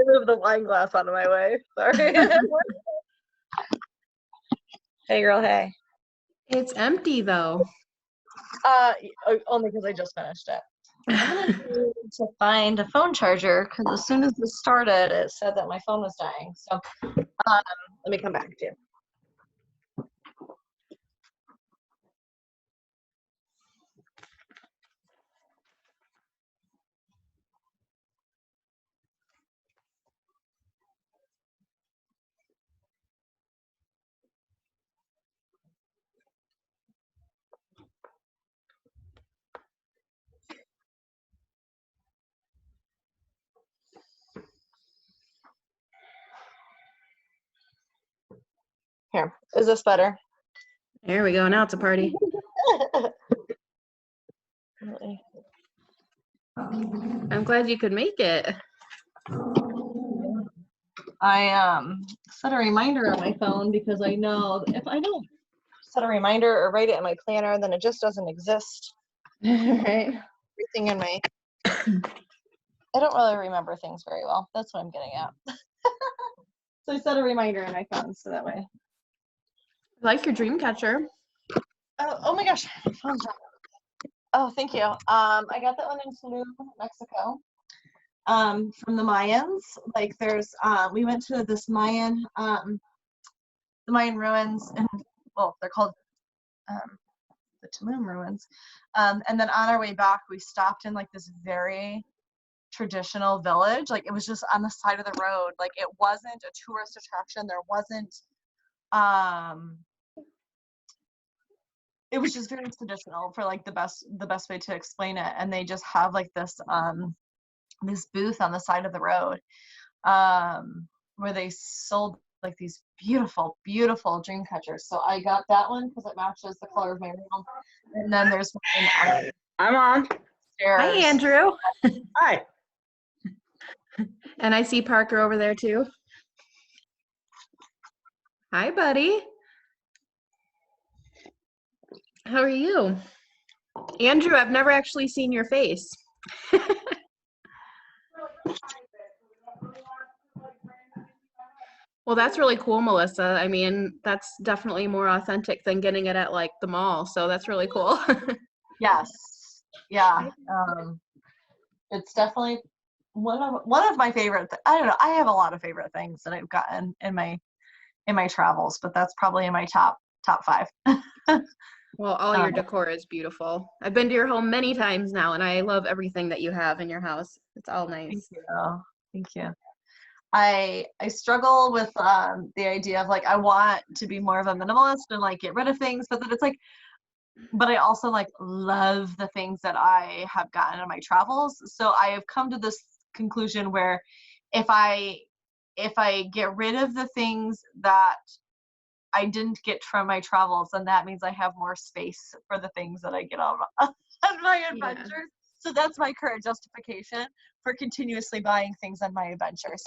Move the wine glass out of my way. Sorry. Hey, girl. Hey. It's empty though. Only because I just finished it. I'm gonna need to find a phone charger because as soon as this started, it said that my phone was dying. So, let me come back to you. Here, is this better? There we go. Now it's a party. I'm glad you could make it. I set a reminder on my phone because I know if I don't set a reminder or write it in my planner, then it just doesn't exist. Right. Everything in my I don't really remember things very well. That's what I'm getting at. So I set a reminder on my phone so that way. I like your dream catcher. Oh my gosh. Oh, thank you. I got that one in Tulum, Mexico. From the Mayans. Like there's we went to this Mayan the Mayan ruins, and well, they're called the Tulum ruins. And then on our way back we stopped in like this very traditional village. Like it was just on the side of the road. Like it wasn't a tourist attraction. There wasn't it was just very traditional for like the best way to explain it. And they just have like this this booth on the side of the road where they sold like these beautiful dream catchers. So I got that one because it matches the color of my room. And then there's one I'm on. Hi, Andrew. Hi. And I see Parker over there too. Hi, buddy. How are you? Andrew, I've never actually seen your face. Well, that's really cool, Melissa. I mean, that's definitely more authentic than getting it at like the mall. So that's really cool. Yes. Yeah. It's definitely one of my favorite. I don't know. I have a lot of favorite things that I've gotten in my travels, but that's probably in my top 5. Well, all your decor is beautiful. I've been to your home many times now, and I love everything that you have in your house. It's all nice. Thank you. I struggle with the idea of like I want to be more of a minimalist and like get rid of things, but then it's like, but I also like love the things that I have gotten in my travels. So I have come to this conclusion where if I get rid of the things that I didn't get from my travels, and that means I have more space for the things that I get on my adventures. Yeah. So that's my current justification for continuously buying things on my adventures.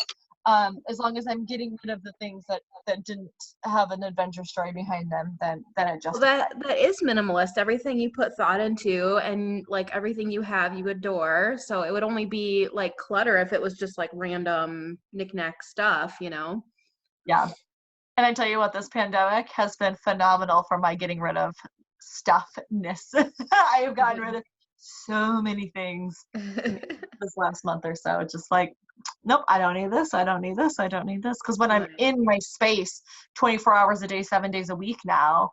as long as I'm getting rid of the things that didn't have an adventure story behind them, then it just Well, that is minimalist. Everything you put thought into, and like everything you have, you adore. So it would only be like clutter if it was just like random knickknack stuff, you know? Yeah. And I tell you what, this pandemic has been phenomenal for my getting rid of stuffness. I have gotten rid of so many things this last month or so. It's just like, nope, I don't need this. I don't need this. I don't need this. Because when I'm in my space 24 hours a day, 7 days a week now,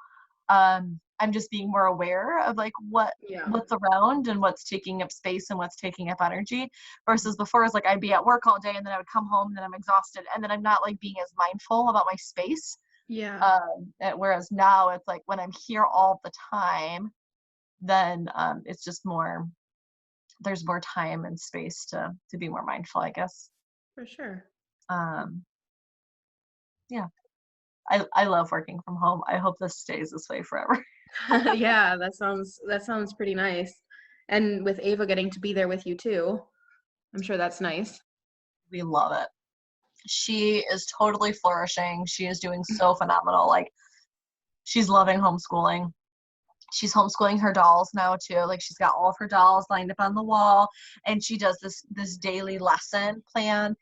I'm just being more aware of like what's around and what's taking up space and what's taking up energy, versus before it's like I'd be at work all day and then I would come home and then I'm exhausted and then I'm not like being as mindful about my space. Yeah. Whereas now it's like when I'm here all the time, then it's just more, there's more time and space to be more mindful, I guess. For sure. Yeah. I love working from home. I hope this stays this way forever. Yeah, that sounds pretty nice. And with Ava getting to be there with you too, I'm sure that's nice. We love it. She is totally flourishing. She is doing so phenomenal. Like, she's loving homeschooling. She's homeschooling her dolls now too. Like, she's got all of her dolls lined up on the wall, and she does this daily lesson plan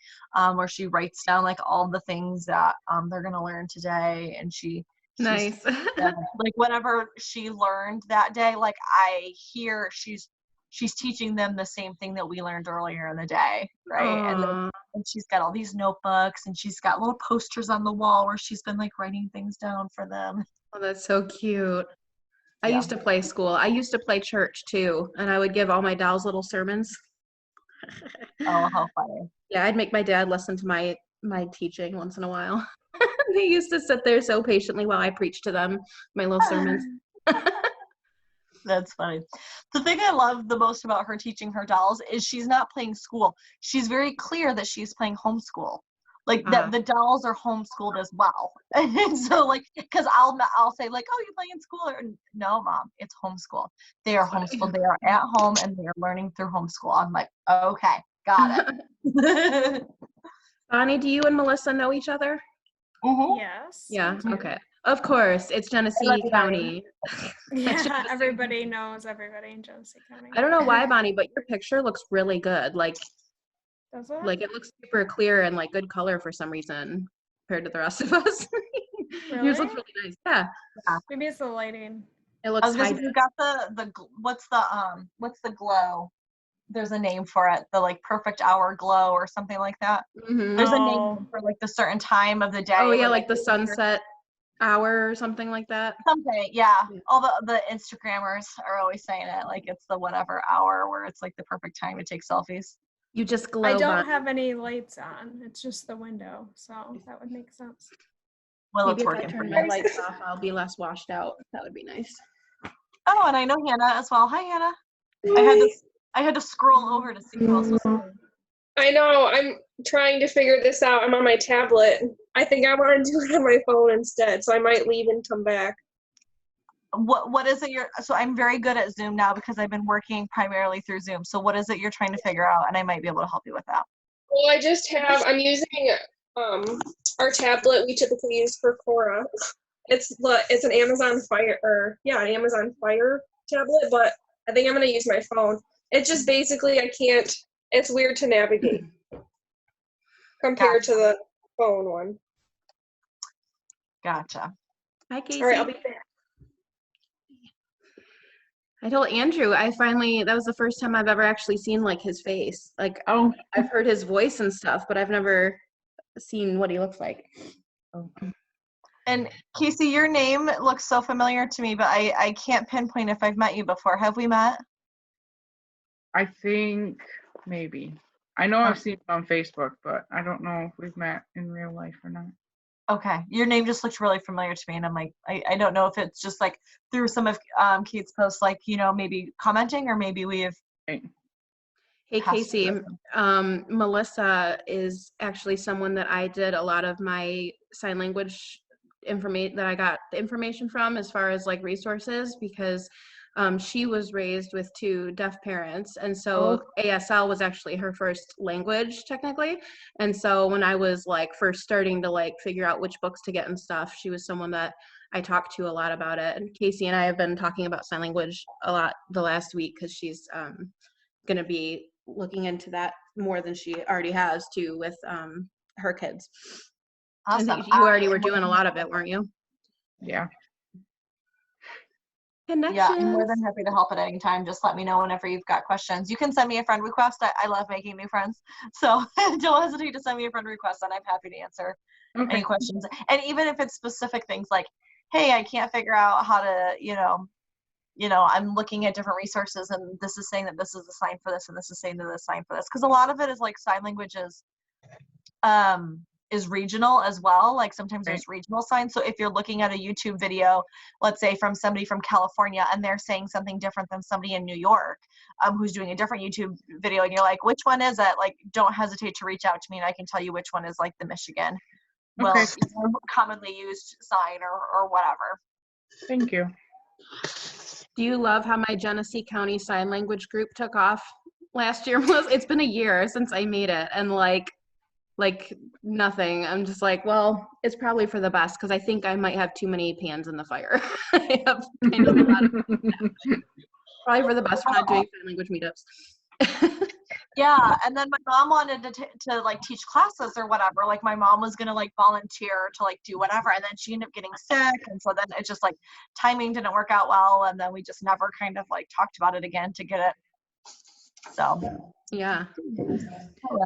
where she writes down like all the things that they're gonna learn today, and she's Nice. like whatever she learned that day, like I hear she's teaching them the same thing that we learned earlier in the day, right? And she's got all these notebooks, and she's got little posters on the wall where she's been like writing things down for them. Oh, that's so cute. I Yeah. used to play school. I used to play church too, and I would give all my dolls little sermons. Oh, how funny. Yeah, I'd make my dad listen to my teaching once in a while. He used to sit there so patiently while I preached to them my little sermons. That's funny. The thing I love the most about her teaching her dolls is she's not playing school. She's very clear that she's playing homeschool. Like that the dolls are homeschooled as well. And so like, because I'll say like, oh, you're playing in school, or no, Mom, it's homeschool. They are homeschooled. They are at home and they are learning through homeschool. I'm like, okay, got it. Bonnie, do you and Melissa know each other? Mm-hmm. Yes. Yeah, okay. Of course, it's Genesee County. Yeah, everybody knows everybody in Genesee County. I don't know why, Bonnie, but your picture looks really good. Like, does it? Like, it looks super clear and like good color for some reason compared to the rest of us. Really? Yours looks really nice. Yeah. Maybe it's the lighting. It looks high. You got the what's the glow? There's a name for it, the like perfect hour glow or something like that. Mm-hmm. There's a name for like the certain time of the day. Oh yeah, like the sunset hour or something like that. Something, yeah. All the Instagrammers are always saying it, like it's the whatever hour where it's like the perfect time to take selfies. You just glow. I don't have any lights on. It's just the window, so that would make sense. Well, maybe it's if working I for turn you. my lights off, I'll be less washed out. That would be nice. Oh, and I know Hannah as well. Hi, Hannah. I had to scroll over to see who else was here. I know. I'm trying to figure this out. I'm on my tablet. I think I want to do it on my phone instead, so I might leave and come back. What is it so I'm very good at Zoom now because I've been working primarily through Zoom. So what is it you're trying to figure out? And I might be able to help you with that. Well, I'm using our tablet we typically use for Quora. It's an Amazon Fire, an Amazon Fire tablet, but I think I'm going to use my phone. It's just basically it's weird to navigate compared to the phone one. Gotcha. Hi, Casey. All right, I'll be back. I told Andrew that was the first time I've ever actually seen like his face. Like, I've heard his voice and stuff, but I've never seen what he looks like. And Casey, your name looks so familiar to me, but I can't pinpoint if I've met you before. Have we met? I think maybe. I know I've seen it on Facebook, but I don't know if we've met in real life or not. Okay. Your name just looks really familiar to me, and I'm like, I don't know if it's just like through some of Kate's posts, like, maybe commenting, or maybe we have. Hey, Casey, Melissa is actually someone that I did a lot of my sign language that I got the information from as far as like resources, because She was raised with 2 deaf parents, and so ASL was actually her first language technically. And so when I was like first starting to like figure out which books to get and stuff, she was someone that I talked to a lot about it. And Casey and I have been talking about sign language a lot the last week because she's going to be looking into that more than she already has too with her kids. Awesome. I think you already were doing a lot of it, weren't you? Yeah. Yeah, I'm more than happy to help at any time. Just let me know whenever you've got questions. You can send me a friend request. I love making new friends. So don't hesitate to send me a friend request, and I'm happy to answer any questions. And even if it's specific things like, hey, I can't figure out how to, I'm looking at different resources, and this is saying that this is the sign for this, and this is saying that this sign for this. Because a lot of it is like sign language is regional as well. Like sometimes there's regional signs. So if you're looking at a YouTube video, let's say from somebody from California, and they're saying something different than somebody in New York who's doing a different YouTube video, and you're like, which one is it? Like, don't hesitate to reach out to me, and I can tell you which one is like the Michigan commonly used sign or whatever. Thank you. Do you love how my Genesee County Sign Language group took off last year? It's been a year since I made it, and like nothing. I'm just like, well, it's probably for the best because I think I might have too many pans in the fire. I have kind of a lot of probably for the best for not doing sign language meetups. Yeah, and then my mom wanted to like teach classes or whatever. Like my mom was gonna like volunteer to like do whatever, and then she ended up getting sick, and so then it just like timing didn't work out well, and then we just never kind of like talked about it again to get it. So yeah,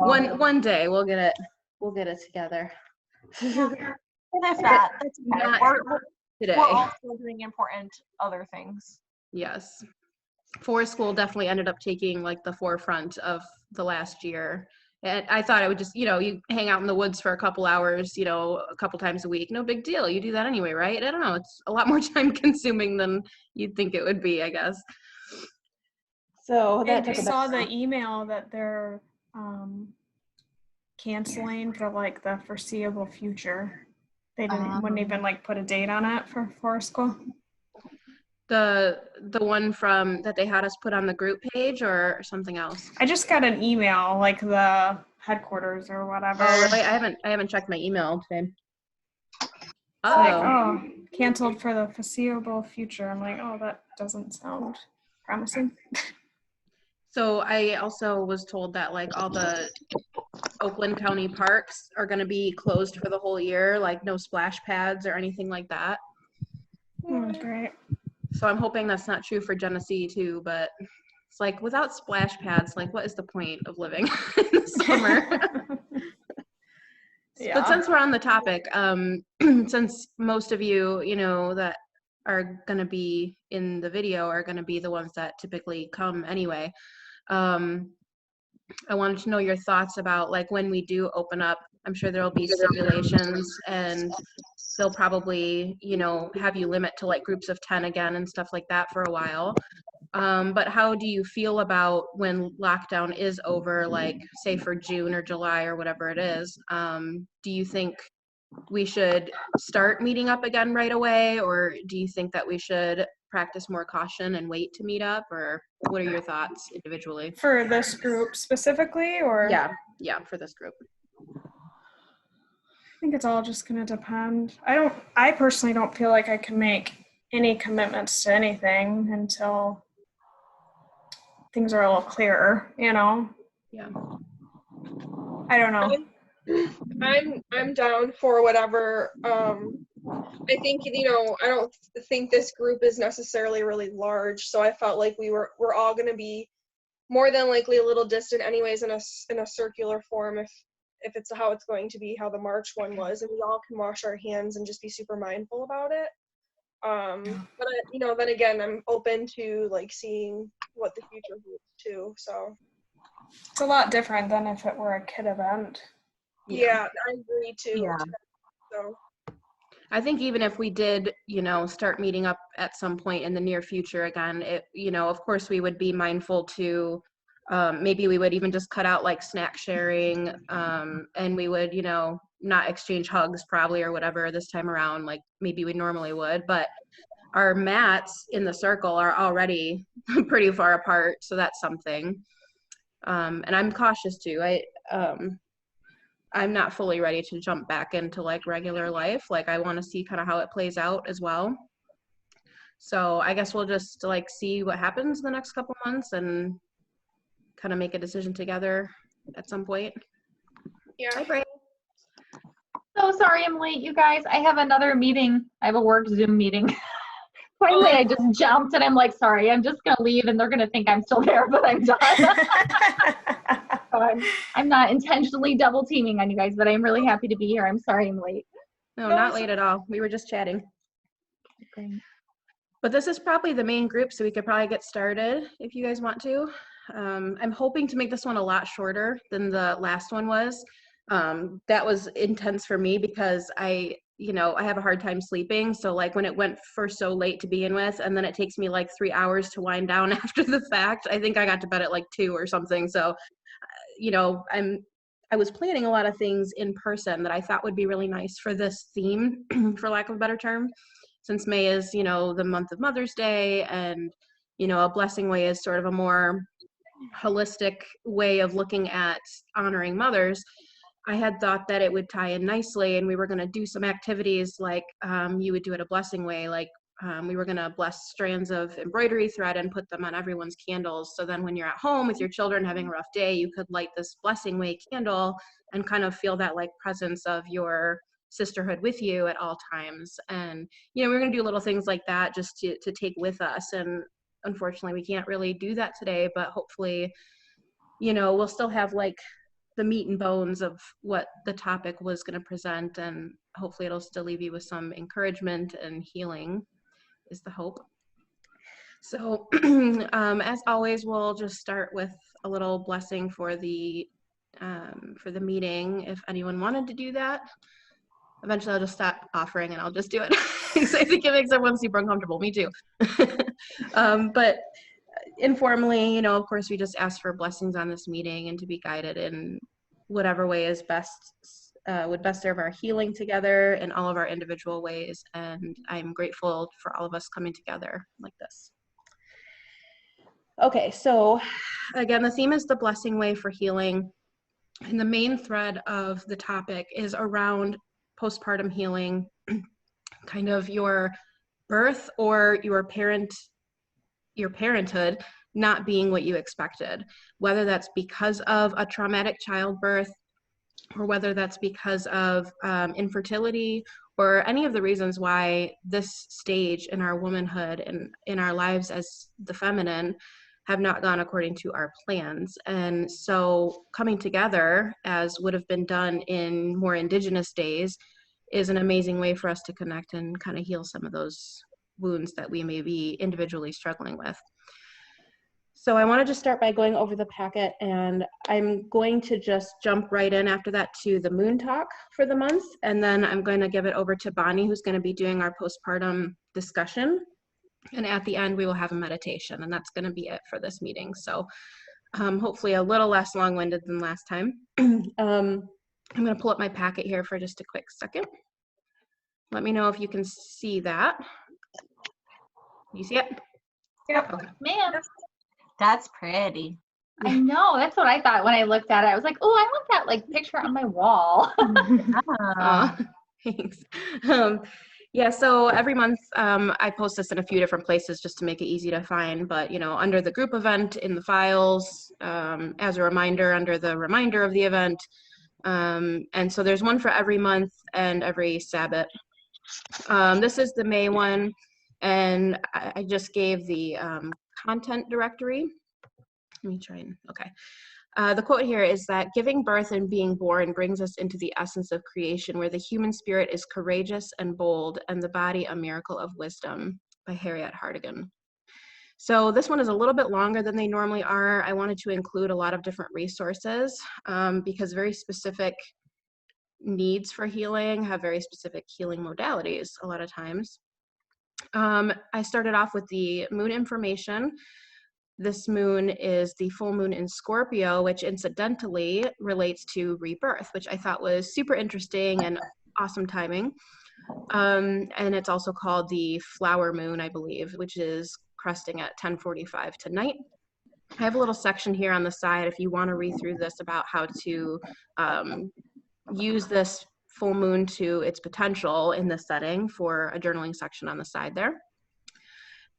one day we'll get it together. And if not, that's okay. Today. We're also doing important other things. Yes. Forest School definitely ended up taking like the forefront of the last year. And I thought I would just, you hang out in the woods for a couple hours, a couple times a week. No big deal. You do that anyway, right? I don't know. It's a lot more time consuming than you'd think it would be, I guess. So I saw the email that they're canceling for like the foreseeable future. They wouldn't even like put a date on it for Forest School. The one from that they had us put on the group page or something else? I just got an email, like the headquarters or whatever. Oh, really? I haven't checked my email today. Canceled for the foreseeable future. I'm like, that doesn't sound promising. So I also was told that like all the Oakland County parks are going to be closed for the whole year, like no splash pads or anything like that. Great. So I'm hoping that's not true for Genesee too, but it's like without splash pads, like what is the point of living in the summer? Yeah. But since we're on the topic, since most of you, that are going to be in the video are going to be the ones that typically come anyway, I wanted to know your thoughts about like when we do open up. I'm sure there'll be stipulations, and they'll probably, have you limit to like groups of 10 again and stuff like that for a while. But how do you feel about when lockdown is over, like say for June or July or whatever it is? Do you think we should start meeting up again right away, or do you think that we should practice more caution and wait to meet up, or what are your thoughts individually? For this group specifically, or? Yeah, for this group. I think it's all just going to depend. I personally don't feel like I can make any commitments to anything until things are a little clearer, Yeah. I don't know. I'm down for whatever. I think, I don't think this group is necessarily really large, so I felt like we're all going to be more than likely a little distant anyways in a circular form if it's how it's going to be, how the March one was, and we all can wash our hands and just be super mindful about it. But then again, I'm open to like seeing what the future holds too. So it's a lot different than if it were a kid event. Yeah, I agree too. Yeah. So I think even if we did, start meeting up at some point in the near future again, of course we would be mindful to, maybe we would even just cut out like snack sharing, and we would, not exchange hugs probably or whatever this time around, like maybe we normally would. But our mats in the circle are already pretty far apart, so that's something. And I'm cautious too. I'm not fully ready to jump back into like regular life. Like I want to see kind of how it plays out as well. So I guess we'll just like see what happens the next couple months and kind of make a decision together at some point. Yeah. Hi, Bray. So sorry I'm late, you guys. I have another meeting. I have a work Zoom meeting. Finally, I just jumped and I'm like, sorry, I'm just gonna leave and they're gonna think I'm still there, but I'm done. So I'm not intentionally double teaming on you guys, but I'm really happy to be here. I'm sorry I'm late. No, not late at all. We were just chatting. Okay. But this is probably the main group, so we could probably get started if you guys want to. I'm hoping to make this one a lot shorter than the last one was. That was intense for me because I have a hard time sleeping. So like when it went for so late to begin with, and then it takes me like 3 hours to wind down after the fact. I think I got to bed at like 2 or something. So, I was planning a lot of things in person that I thought would be really nice for this theme, for lack of a better term, since May is, the month of Mother's Day, and, a Blessingway is sort of a more holistic way of looking at honoring mothers. I had thought that it would tie in nicely, and we were going to do some activities like you would do at a Blessingway, like we were going to bless strands of embroidery thread and put them on everyone's candles. So then when you're at home with your children having a rough day, you could light this Blessingway candle and kind of feel that like presence of your sisterhood with you at all times. And, we're going to do little things like that just to take with us. And unfortunately, we can't really do that today, but hopefully, we'll still have like the meat and bones of what the topic was going to present, and hopefully it'll still leave you with some encouragement and healing is the hope. So as always, we'll just start with a little blessing for the meeting if anyone wanted to do that. Eventually I'll just stop offering and I'll just do it. I think it makes everyone super uncomfortable. Me too. But informally, of course, we just ask for blessings on this meeting and to be guided in whatever way is best, would best serve our healing together in all of our individual ways. And I'm grateful for all of us coming together like this. Okay, so again, the theme is the Blessingway for healing. And the main thread of the topic is around postpartum healing, kind of your birth or your parenthood not being what you expected, whether that's because of a traumatic childbirth or whether that's because of infertility or any of the reasons why this stage in our womanhood and in our lives as the feminine have not gone according to our plans. And so coming together, as would have been done in more indigenous days, is an amazing way for us to connect and kind of heal some of those wounds that we may be individually struggling with. So I want to just start by going over the packet, and I'm going to just jump right in after that to the moon talk for the month, and then I'm going to give it over to Bonnie, who's going to be doing our postpartum discussion. And at the end, we will have a meditation, and that's going to be it for this meeting. So hopefully a little less long-winded than last time. I'm going to pull up my packet here for just a quick second. Let me know if you can see that. You see it? Yep. Okay. Man, That's pretty. I know. That's what I thought when I looked at it. I was like, oh, I want that like picture on my wall. Thanks. Yeah, so every month I post this in a few different places just to make it easy to find, but under the group event in the files, as a reminder under the reminder of the event. And so there's one for every month and every Sabbath. This is the May one, and I just gave the content directory. Let me try and, okay. The quote here is that giving birth and being born brings us into the essence of creation, where the human spirit is courageous and bold, and the body a miracle of wisdom, by Harriet Hartigan. So this one is a little bit longer than they normally are. I wanted to include a lot of different resources because very specific needs for healing have very specific healing modalities a lot of times. I started off with the moon information. This moon is the full moon in Scorpio, which incidentally relates to rebirth, which I thought was super interesting and awesome timing. And it's also called the flower moon, I believe, which is cresting at 10:45 tonight. I have a little section here on the side if you want to read through this about how to use this full moon to its potential in this setting for a journaling section on the side there.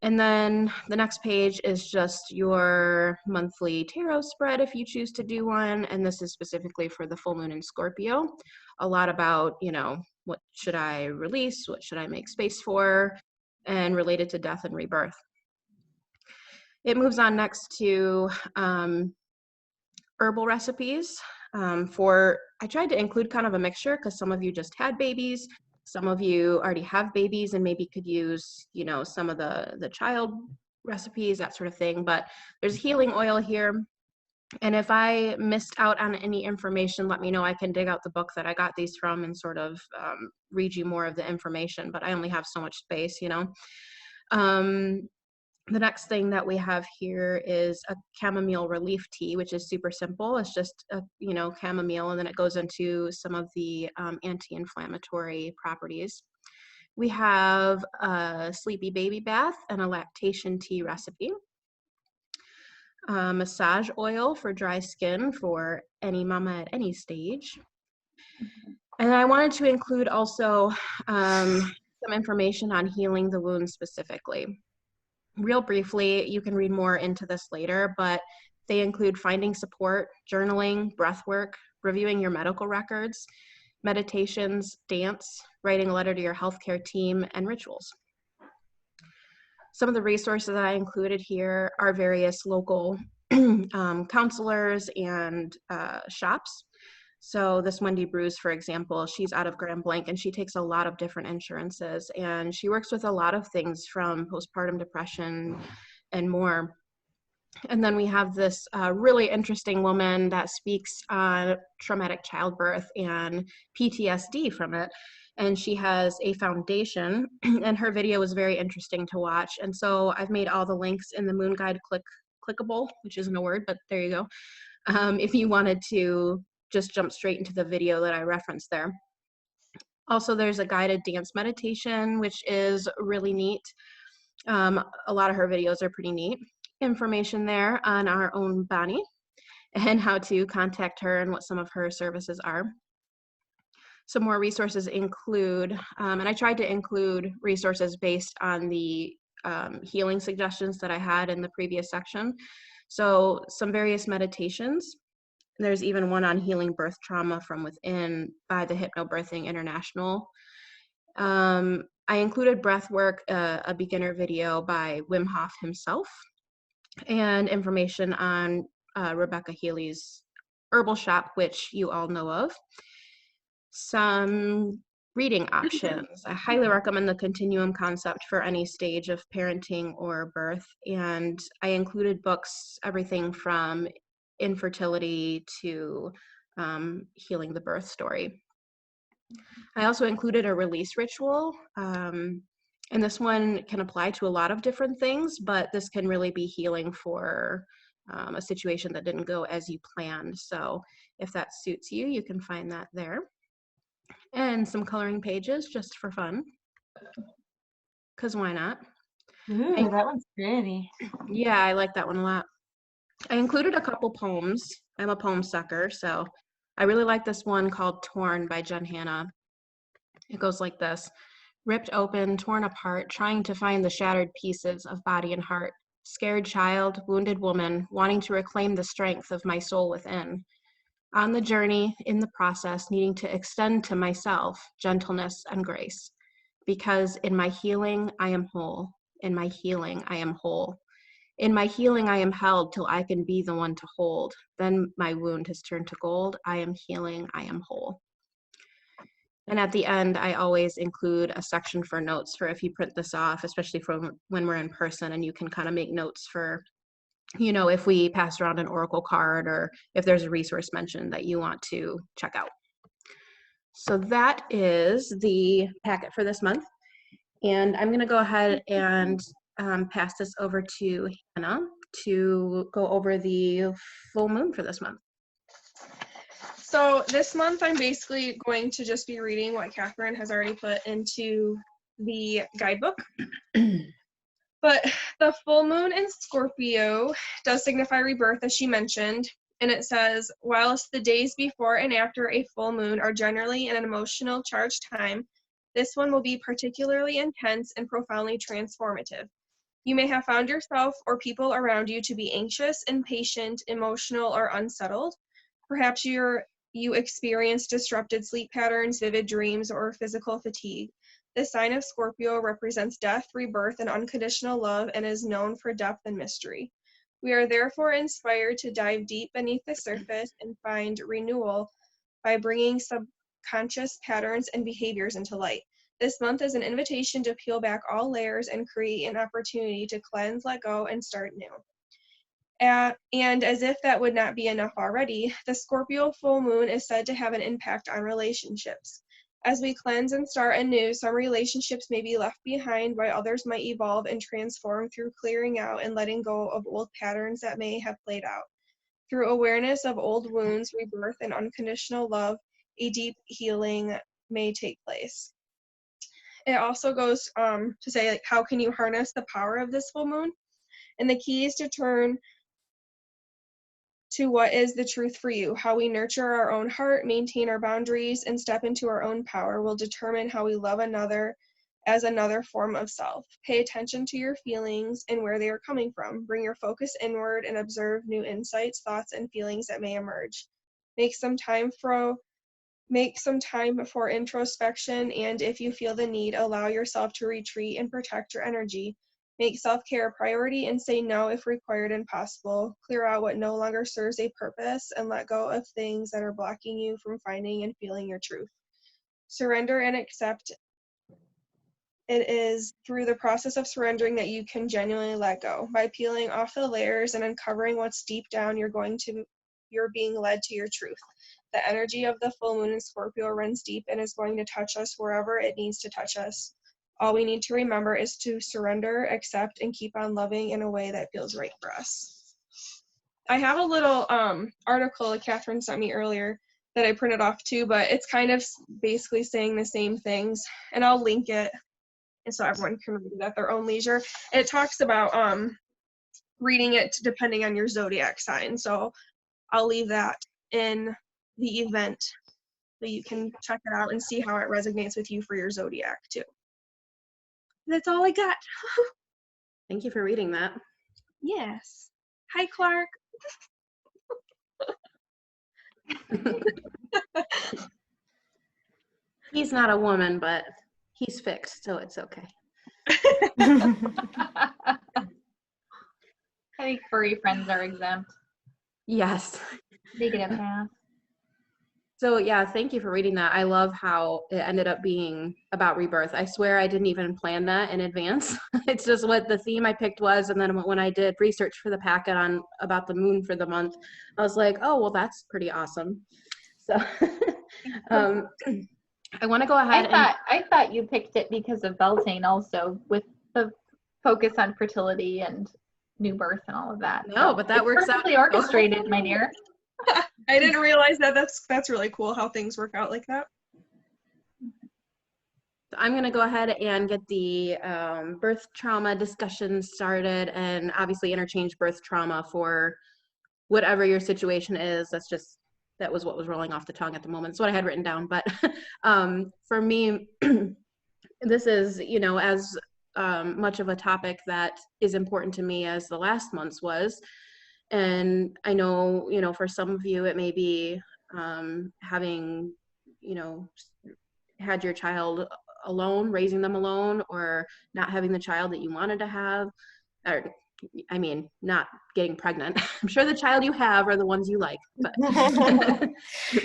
And then the next page is just your monthly tarot spread if you choose to do one. And this is specifically for the full moon in Scorpio. A lot about, you know, what should I release? What should I make space for? And related to death and rebirth. It moves on next to herbal recipes. I tried to include kind of a mixture because some of you just had babies. Some of you already have babies and maybe could use, you know, some of the child recipes, that sort of thing. But there's healing oil here. And if I missed out on any information, let me know. I can dig out the book that I got these from and sort of read you more of the information, but I only have so much space, you know. The next thing that we have here is a chamomile relief tea, which is super simple. It's just a, you know, chamomile, and then it goes into some of the anti-inflammatory properties. We have a sleepy baby bath and a lactation tea recipe. Massage oil for dry skin for any mama at any stage. And I wanted to include also some information on healing the wound specifically. Real briefly, you can read more into this later, but they include finding support, journaling, breath work, reviewing your medical records, meditations, dance, writing a letter to your healthcare team, and rituals. Some of the resources that I included here are various local counselors and shops. So this Wendy Bruce, for example, she's out of Grand Blanc and she takes a lot of different insurances and she works with a lot of things from postpartum depression and more. And then we have this really interesting woman that speaks on traumatic childbirth and PTSD from it. And she has a foundation and her video was very interesting to watch. And so I've made all the links in the Moon Guide clickable, which isn't a word, but there you go. If you wanted to just jump straight into the video that I referenced there. Also, there's a guided dance meditation, which is really neat. A lot of her videos are pretty neat. Information there on our own Bonnie and how to contact her and what some of her services are. Some more resources include, and I tried to include resources based on the healing suggestions that I had in the previous section. So some various meditations. There's even one on healing birth trauma from within by the Hypnobirthing International. I included breath work, a beginner video by Wim Hof himself, and information on Rebecca Healy's herbal shop, which you all know of. Some reading options. I highly recommend the continuum concept for any stage of parenting or birth. And I included books, everything from infertility to healing the birth story. I also included a release ritual. And this one can apply to a lot of different things, but this can really be healing for a situation that didn't go as you planned. So if that suits you, you can find that there. And some coloring pages just for fun, because why not? Ooh, that one's pretty. Yeah, I like that one a lot. I included a couple poems. I'm a poem sucker, so I really like this one called Torn by Jen Hannah. It goes like this. Ripped open, torn apart, trying to find the shattered pieces of body and heart. Scared child, wounded woman, wanting to reclaim the strength of my soul within. On the journey, in the process, needing to extend to myself gentleness and grace. Because in my healing, I am whole. In my healing, I am whole. In my healing, I am held till I can be the one to hold. Then my wound has turned to gold. I am healing, I am whole. And at the end, I always include a section for notes for if you print this off, especially for when we're in person, and you can kind of make notes for, you know, if we pass around an oracle card or if there's a resource mentioned that you want to check out. So that is the packet for this month. And I'm going to go ahead and pass this over to Hannah to go over the full moon for this month. So this month I'm basically going to just be reading what Catherine has already put into the guidebook. But the full moon in Scorpio does signify rebirth, as she mentioned. And it says, whilst the days before and after a full moon are generally an emotional charged time, this one will be particularly intense and profoundly transformative. You may have found yourself or people around you to be anxious, impatient, emotional, or unsettled. Perhaps you experience disrupted sleep patterns, vivid dreams, or physical fatigue. This sign of Scorpio represents death, rebirth, and unconditional love, and is known for depth and mystery. We are therefore inspired to dive deep beneath the surface and find renewal by bringing subconscious patterns and behaviors into light. This month is an invitation to peel back all layers and create an opportunity to cleanse, let go, and start new. And as if that would not be enough already, the Scorpio full moon is said to have an impact on relationships. As we cleanse and start anew, some relationships may be left behind while others might evolve and transform through clearing out and letting go of old patterns that may have played out. Through awareness of old wounds, rebirth, and unconditional love, a deep healing may take place. It also goes to say, like, how can you harness the power of this full moon? And the key is to turn to what is the truth for you. How we nurture our own heart, maintain our boundaries, and step into our own power will determine how we love another as another form of self. Pay attention to your feelings and where they are coming from. Bring your focus inward and observe new insights, thoughts, and feelings that may emerge. Make some time for introspection, and if you feel the need, allow yourself to retreat and protect your energy. Make self-care a priority and say no if required and possible. Clear out what no longer serves a purpose and let go of things that are blocking you from finding and feeling your truth. Surrender and accept. It is through the process of surrendering that you can genuinely let go. By peeling off the layers and uncovering what's deep down, you're being led to your truth. The energy of the full moon in Scorpio runs deep and is going to touch us wherever it needs to touch us. All we need to remember is to surrender, accept, and keep on loving in a way that feels right for us. I have a little article that Catherine sent me earlier that I printed off too, but it's kind of basically saying the same things, and I'll link it so everyone can read it at their own leisure. It talks about reading it depending on your zodiac sign, so I'll leave that in the event that you can check it out and see how it resonates with you for your zodiac too. That's all I got. Thank you for reading that. Yes. Hi, Clark. He's not a woman, but he's fixed, so it's okay. I think furry friends are exempt. Yes. They get a pass. So yeah, thank you for reading that. I love how it ended up being about rebirth. I swear I didn't even plan that in advance. It's just what the theme I picked was, and then when I did research for the packet on about the moon for the month, I was like, oh, well, that's pretty awesome. So I want to go ahead I thought you picked it because of Beltane also, with the focus on fertility and new birth and all of that. No, but that works out. Perfectly orchestrated, my dear. I didn't realize that. That's really cool how things work out like that. I'm going to go ahead and get the birth trauma discussion started, and obviously interchange birth trauma for whatever your situation is. That was what was rolling off the tongue at the moment. It's what I had written down. But for me, this is, as much of a topic that is important to me as the last month's was. And I know, for some of you, it may be having, had your child alone, raising them alone, or not having the child that you wanted to have, or not getting pregnant. I'm sure the child you have are the ones you like, but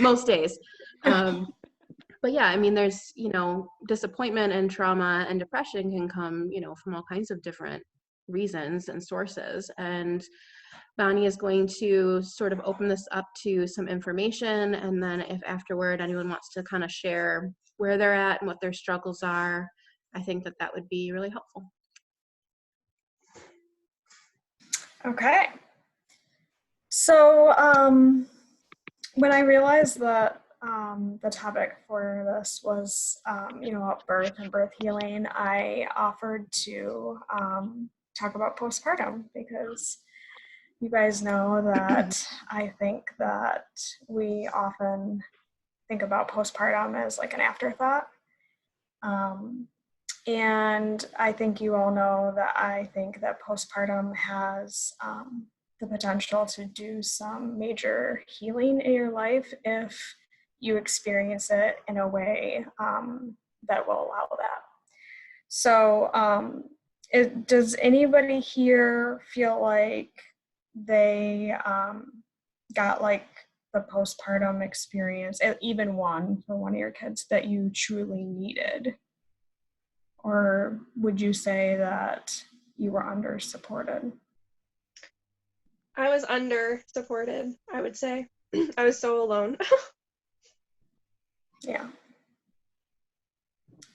most days. But yeah, there's, disappointment and trauma and depression can come, from all kinds of different reasons and sources. And Bonnie is going to sort of open this up to some information, and then if afterward anyone wants to kind of share where they're at and what their struggles are, I think that would be really helpful. Okay. So when I realized that the topic for this was, about birth and birth healing, I offered to talk about postpartum because you guys know that I think that we often think about postpartum as like an afterthought. And I think you all know that I think that postpartum has the potential to do some major healing in your life if you experience it in a way that will allow that. So does anybody here feel like they got like the postpartum experience, even one for one of your kids, that you truly needed? Or would you say that you were under supported? I was under supported, I would say. I was so alone. Yeah.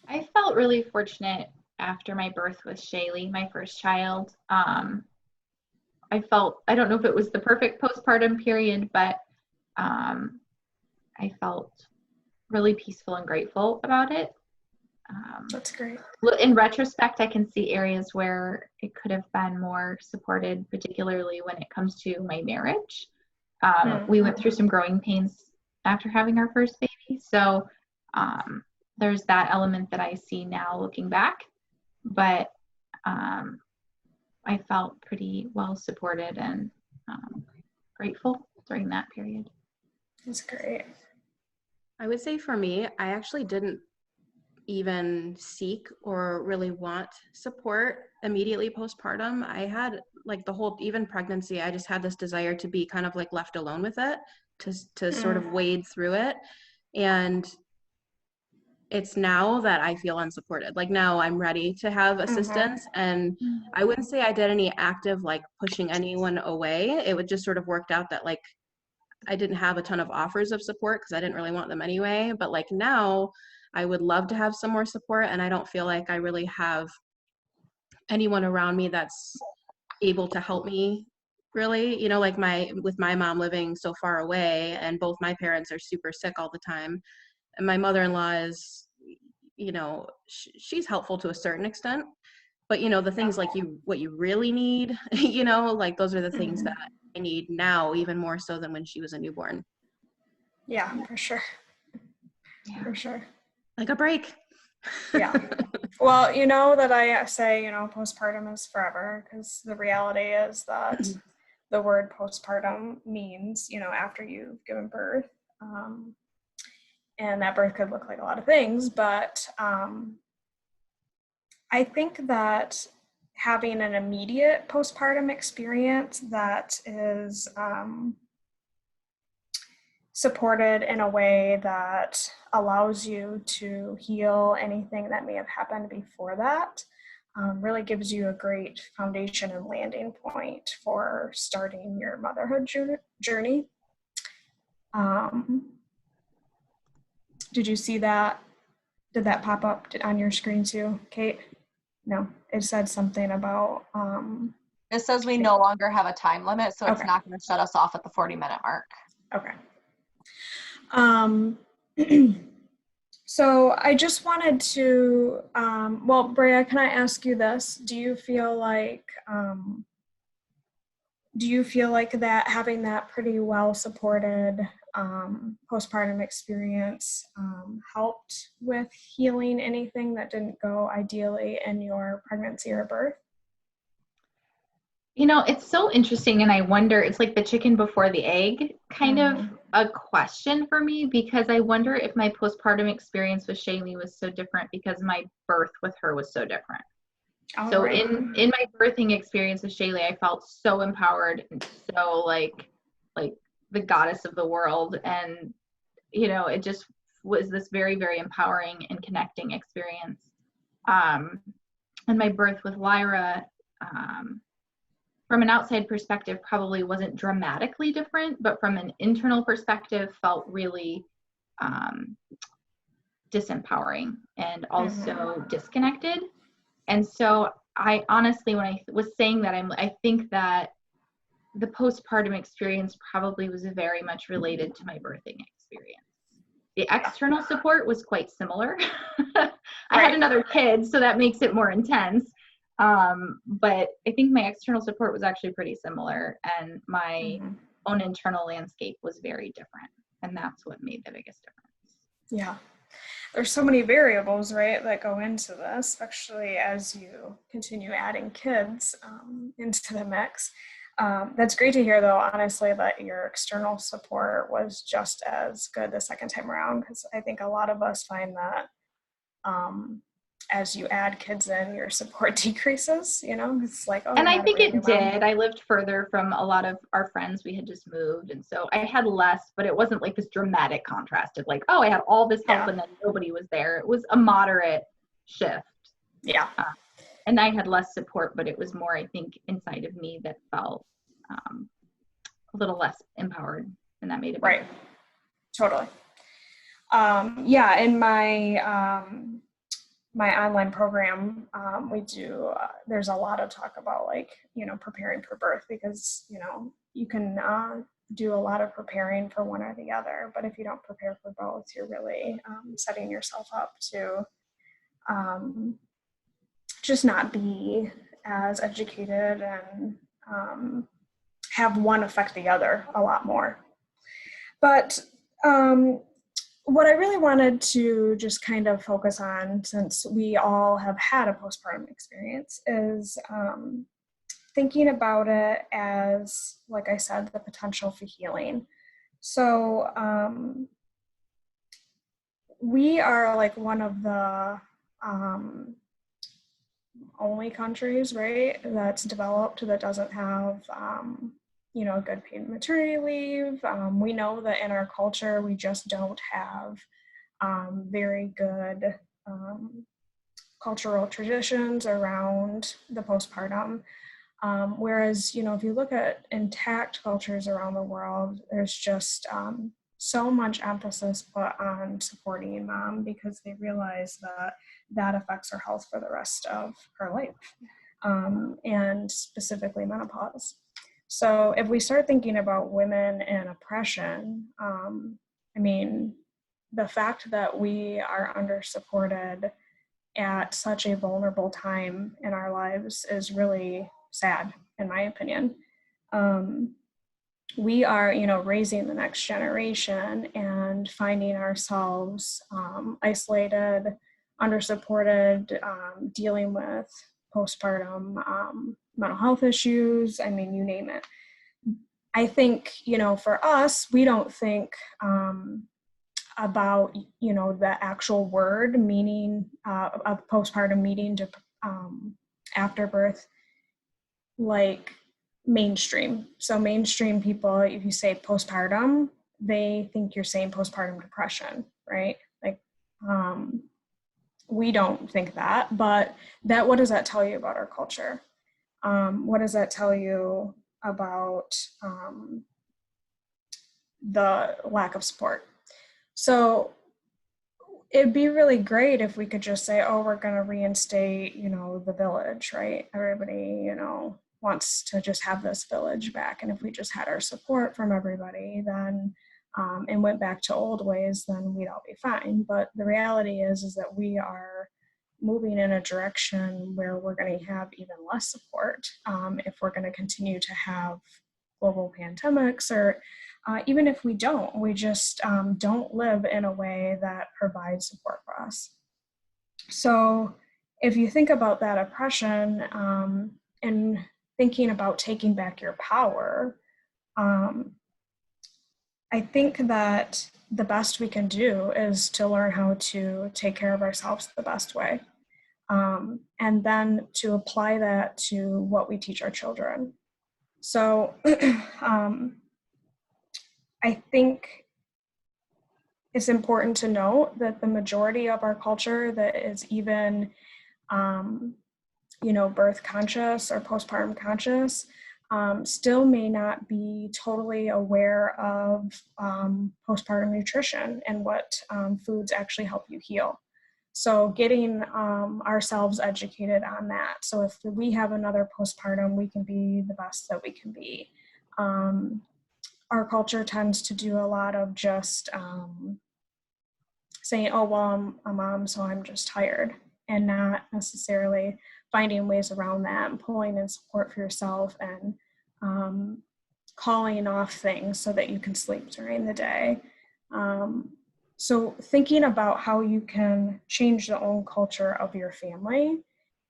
I felt really fortunate after my birth with Shaylee, my first child. I don't know if it was the perfect postpartum period, but I felt really peaceful and grateful about it. That's great. In retrospect, I can see areas where it could have been more supported, particularly when it comes to my marriage. We went through some growing pains after having our first baby. So there's that element that I see now looking back. But I felt pretty well supported and grateful during that period. That's great. I would say for me, I actually didn't even seek or really want support immediately postpartum. I had like the whole, even pregnancy, I just had this desire to be kind of like left alone with it, to sort of wade through it. And it's now that I feel unsupported. Like now I'm ready to have assistance, and I wouldn't say I did any active like pushing anyone away. It would just sort of worked out that like I didn't have a ton of offers of support because I didn't really want them anyway. But like now I would love to have some more support, and I don't feel like I really have anyone around me that's able to help me really, like with my mom living so far away and both my parents are super sick all the time. And my mother-in-law is, she's helpful to a certain extent, but the things like what you really need, like those are the things that I need now, even more so than when she was a newborn. Yeah, for sure. For sure. Like a break. Yeah. Well, you know that I say, postpartum is forever, because the reality is that the word postpartum means, after you've given birth. And that birth could look like a lot of things, but I think that having an immediate postpartum experience that is supported in a way that allows you to heal anything that may have happened before that really gives you a great foundation and landing point for starting your motherhood journey. Did you see that? Did that pop up on your screen too, Kate? No, it said something about... It says we no longer have a time limit, so it's not going to shut us off at the 40-minute mark. Okay. So I just wanted to, Brea, can I ask you this? Do you feel like that having that pretty well supported postpartum experience helped with healing anything that didn't go ideally in your pregnancy or birth? It's so interesting, and I wonder, it's like the chicken before the egg kind of a question for me, because I wonder if my postpartum experience with Shaylee was so different because my birth with her was so different. In my birthing experience with Shaylee, I felt so empowered and so like the goddess of the world, and it just was this very, very empowering and connecting experience. And my birth with Lyra, from an outside perspective, probably wasn't dramatically different, but from an internal perspective, felt really disempowering and also disconnected. And so I honestly, when I was saying that, I think that the postpartum experience probably was very much related to my birthing experience. The external support was quite similar. I had another kid, so that makes it more intense. But I think my external support was actually pretty similar, and my own internal landscape was very different. And that's what made the biggest difference. Yeah. There's so many variables, right, that go into this, especially as you continue adding kids into the mix. That's great to hear, though, honestly, that your external support was just as good the second time around, because I think a lot of us find that as you add kids in, your support decreases, you know, it's like, oh, and I think it did. I lived further from a lot of our friends. We had just moved, and so I had less, but it wasn't like this dramatic contrast of like, oh, I had all this help and then nobody was there. It was a moderate shift. Yeah. And I had less support, but it was more, I think, inside of me that felt a little less empowered, and that made it better. Right. Totally. Yeah, in my my online program, we do, there's a lot of talk about, like, you know, preparing for birth, because, you know, you can do a lot of preparing for one or the other, but if you don't prepare for both, you're really setting yourself up to just not be as educated and have one affect the other a lot more. But what I really wanted to just kind of focus on, since we all have had a postpartum experience, is thinking about it as, like I said, the potential for healing. So we are like one of the only countries, right, that's developed that doesn't have you know, good paid maternity leave. We know that in our culture, we just don't have very good cultural traditions around the postpartum. Whereas, you know, if you look at intact cultures around the world, there's just so much emphasis put on supporting mom, because they realize that that affects her health for the rest of her life, and specifically menopause. So if we start thinking about women and oppression, I mean, the fact that we are under-supported at such a vulnerable time in our lives is really sad, in my opinion. We are, you know, raising the next generation and finding ourselves isolated, under-supported, dealing with postpartum mental health issues. I mean, you name it. I think, you know, for us, we don't think about, you know, the actual word meaning of postpartum meaning to afterbirth, like mainstream. So mainstream people, if you say postpartum, they think you're saying postpartum depression, right? Like, we don't think that, but that, what does that tell you about our culture? What does that tell you about the lack of support? So it'd be really great if we could just say, oh, we're going to reinstate, you know, the village, right? Everybody, you know, wants to just have this village back. And if we just had our support from everybody, then and went back to old ways, then we'd all be fine. But the reality is that we are moving in a direction where we're going to have even less support if we're going to continue to have global pandemics, or even if we don't, we just don't live in a way that provides support for us. So if you think about that oppression and thinking about taking back your power, I think that the best we can do is to learn how to take care of ourselves the best way. And then to apply that to what we teach our children. So I think it's important to note that the majority of our culture that is even, you know, birth conscious or postpartum conscious, still may not be totally aware of postpartum nutrition and what foods actually help you heal. So getting ourselves educated on that. So if we have another postpartum, we can be the best that we can be. our culture tends to do a lot of just saying, oh, well, I'm a mom, so I'm just tired, and not necessarily finding ways around that and pulling in support for yourself and calling off things so that you can sleep during the day. So thinking about how you can change the own culture of your family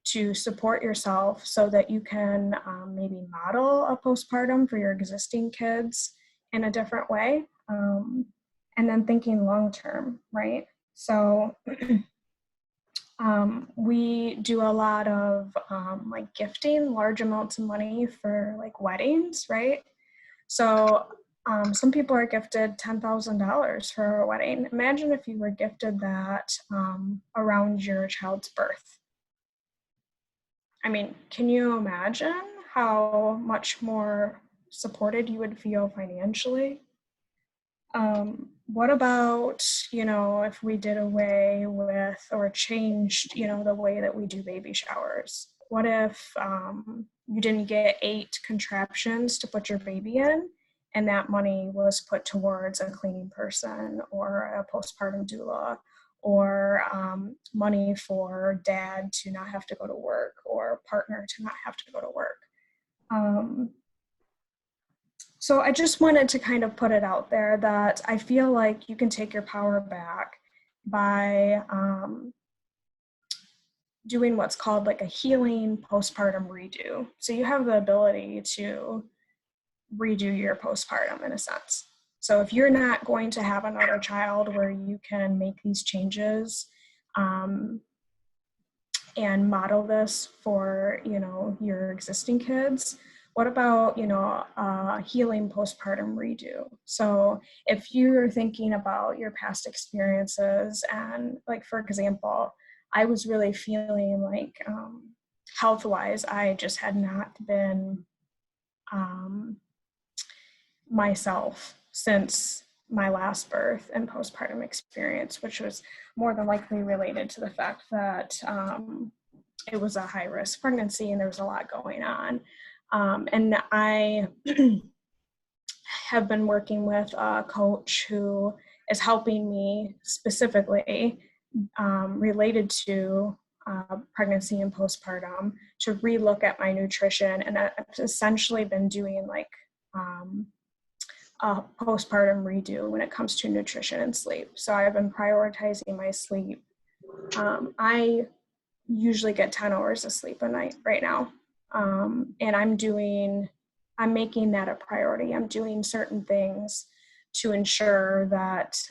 to support yourself so that you can maybe model a postpartum for your existing kids in a different way. And then thinking long term, right? So we do a lot of like gifting large amounts of money for like weddings, right? So some people are gifted $10,000 for a wedding. Imagine if you were gifted that around your child's birth. I mean, can you imagine how much more supported you would feel financially? What about, if we did away with or changed, the way that we do baby showers? What if you didn't get 8 contraptions to put your baby in, and that money was put towards a cleaning person or a postpartum doula, or money for dad to not have to go to work or partner to not have to go to work? So I just wanted to kind of put it out there that I feel like you can take your power back by doing what's called like a healing postpartum redo. So you have the ability to redo your postpartum in a sense. So if you're not going to have another child where you can make these changes and model this for, your existing kids, what about, healing postpartum redo? So if you're thinking about your past experiences and, like, for example, I was really feeling like health-wise, I just had not been myself since my last birth and postpartum experience, which was more than likely related to the fact that it was a high-risk pregnancy and there was a lot going on. And I have been working with a coach who is helping me specifically related to pregnancy and postpartum to relook at my nutrition. And I've essentially been doing like a postpartum redo when it comes to nutrition and sleep. So I've been prioritizing my sleep. I usually get 10 hours of sleep a night right now. And I'm making that a priority. I'm doing certain things to ensure that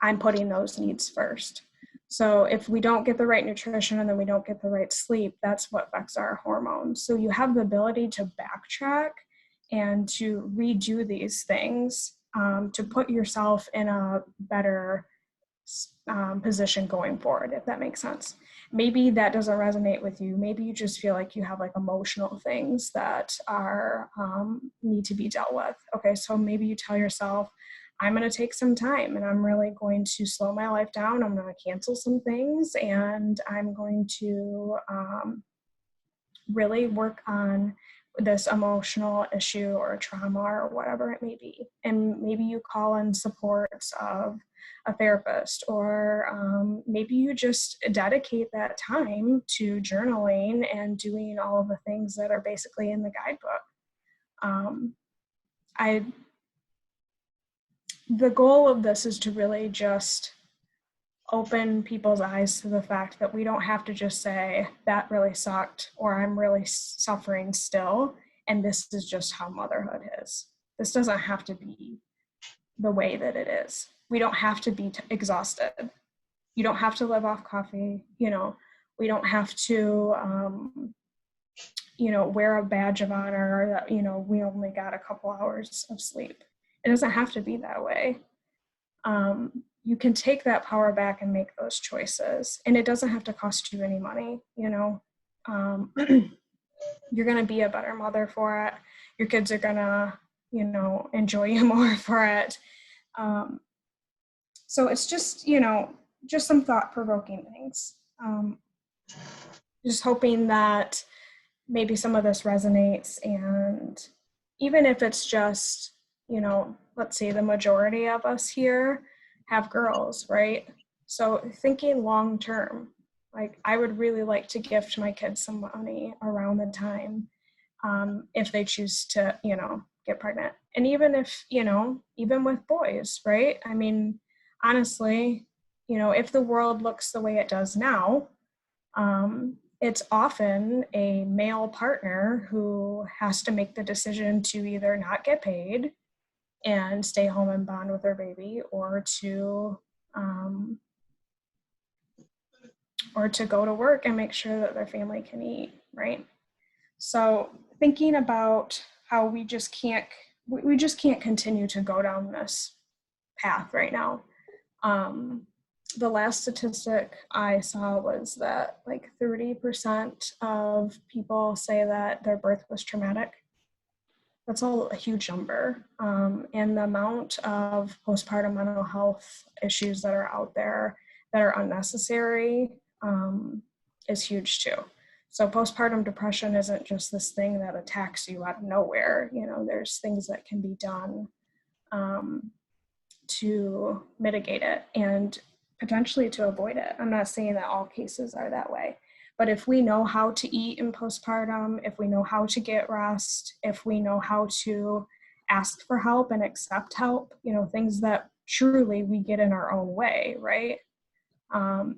I'm putting those needs first. So if we don't get the right nutrition and then we don't get the right sleep, that's what affects our hormones. So you have the ability to backtrack and to redo these things to put yourself in a better position going forward, if that makes sense. Maybe that doesn't resonate with you. Maybe you just feel like you have like emotional things that are need to be dealt with. Okay, so maybe you tell yourself, I'm going to take some time and I'm really going to slow my life down. I'm going to cancel some things and I'm going to really work on this emotional issue or trauma or whatever it may be. And maybe you call in support of a therapist, or maybe you just dedicate that time to journaling and doing all of the things that are basically in the guidebook. The goal of this is to really just open people's eyes to the fact that we don't have to just say, that really sucked, or I'm really suffering still, and this is just how motherhood is. This doesn't have to be the way that it is. We don't have to be exhausted. You don't have to live off coffee. We don't have to, wear a badge of honor that, we only got a couple hours of sleep. It doesn't have to be that way. You can take that power back and make those choices. And it doesn't have to cost you any money, You're going to be a better mother for it. Your kids are going to, enjoy you more for it. So it's just, just some thought-provoking things. Just hoping that maybe some of this resonates and even if it's just, you know, let's say the majority of us here have girls, right? So thinking long term, like I would really like to gift my kids some money around the time if they choose to, you know, get pregnant. And even if, you know, even with boys, right? I mean, honestly, you know, if the world looks the way it does now, it's often a male partner who has to make the decision to either not get paid and stay home and bond with their baby, or to go to work and make sure that their family can eat, right? So thinking about how we just can't continue to go down this path right now. The last statistic I saw was that like 30% of people say that their birth was traumatic. That's a huge number. And the amount of postpartum mental health issues that are out there that are unnecessary is huge too. So postpartum depression isn't just this thing that attacks you out of nowhere. You know, there's things that can be done to mitigate it and potentially to avoid it. I'm not saying that all cases are that way, but if we know how to eat in postpartum, if we know how to get rest, if we know how to ask for help and accept help, you know, things that truly we get in our own way, right?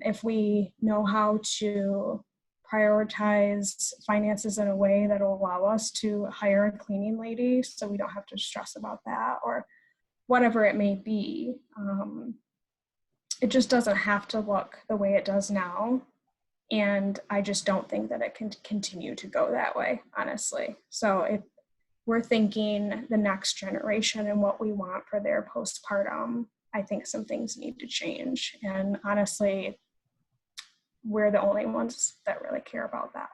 If we know how to prioritize finances in a way that will allow us to hire a cleaning lady so we don't have to stress about that, or whatever it may be. It just doesn't have to look the way it does now. And I just don't think that it can continue to go that way, honestly. So if we're thinking the next generation and what we want for their postpartum, I think some things need to change. And honestly, we're the only ones that really care about that.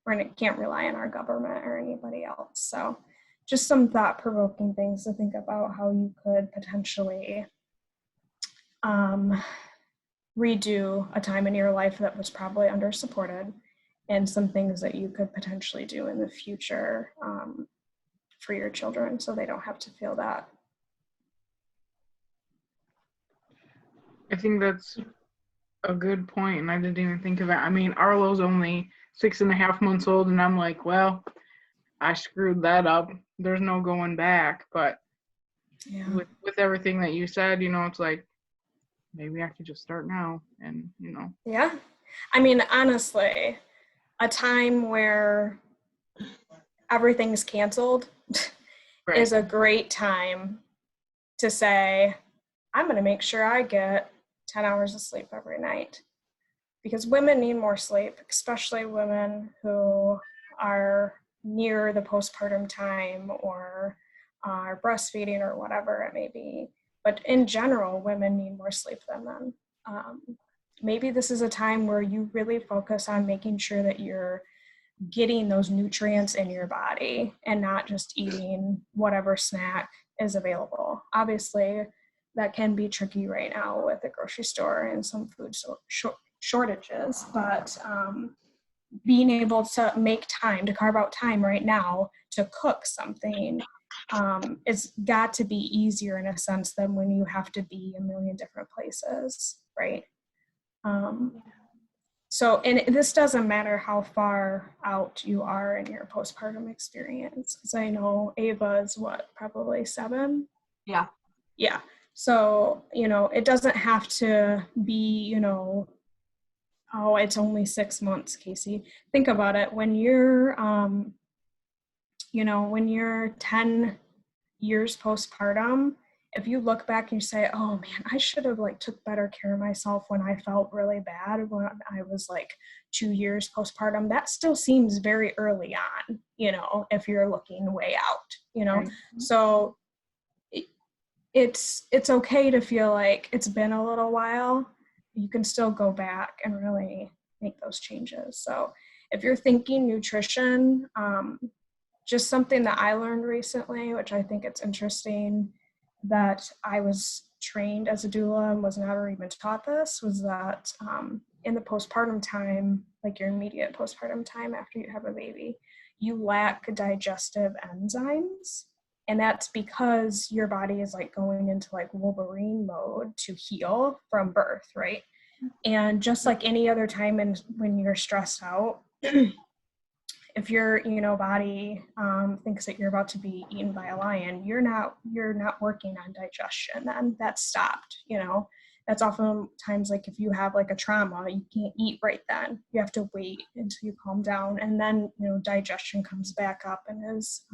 We can't rely on our government or anybody else. So just some thought-provoking things to think about how you could potentially redo a time in your life that was probably under-supported, and some things that you could potentially do in the future for your children so they don't have to feel that. I think that's a good point, and I didn't even think of it. I mean, Arlo's only 6.5 months old, and I'm like, well, I screwed that up. There's no going back. But Yeah. with everything that you said, you know, it's like, maybe I could just start now, and, you know. Yeah. I mean, honestly, a time where everything's canceled Right. is a great time to say, I'm going to make sure I get 10 hours of sleep every night. Because women need more sleep, especially women who are near the postpartum time or are breastfeeding or whatever it may be. But in general, women need more sleep than men. Maybe this is a time where you really focus on making sure that you're getting those nutrients in your body and not just eating whatever snack is available. Obviously, that can be tricky right now with the grocery store and some food shortages, but being able to make time, to carve out time right now to cook something, it's got to be easier in a sense than when you have to be a million different places, right? So, and this doesn't matter how far out you are in your postpartum experience, because I know Ava is probably 7? Yeah. Yeah. So, you know, it doesn't have to be, you know, oh, it's only 6 months, Casey. Think about it. When you're, you know, when you're 10 years postpartum, if you look back and you say, oh man, I should have like took better care of myself when I felt really bad when I was like 2 years postpartum, that still seems very early on, you know, if you're looking way out, you know. Right. So it's okay to feel like it's been a little while. You can still go back and really make those changes. So if you're thinking nutrition, just something that I learned recently, which I think it's interesting, that I was trained as a doula and was never even taught this, was that in the postpartum time, like your immediate postpartum time after you have a baby, you lack digestive enzymes. And that's because your body is like going into like Wolverine mode to heal from birth, right? And just like any other time when you're stressed out, if your body thinks that you're about to be eaten by a lion, you're not working on digestion, then that's stopped. That's oftentimes like if you have like a trauma, you can't eat right then. You have to wait until you calm down, and then digestion comes back up and is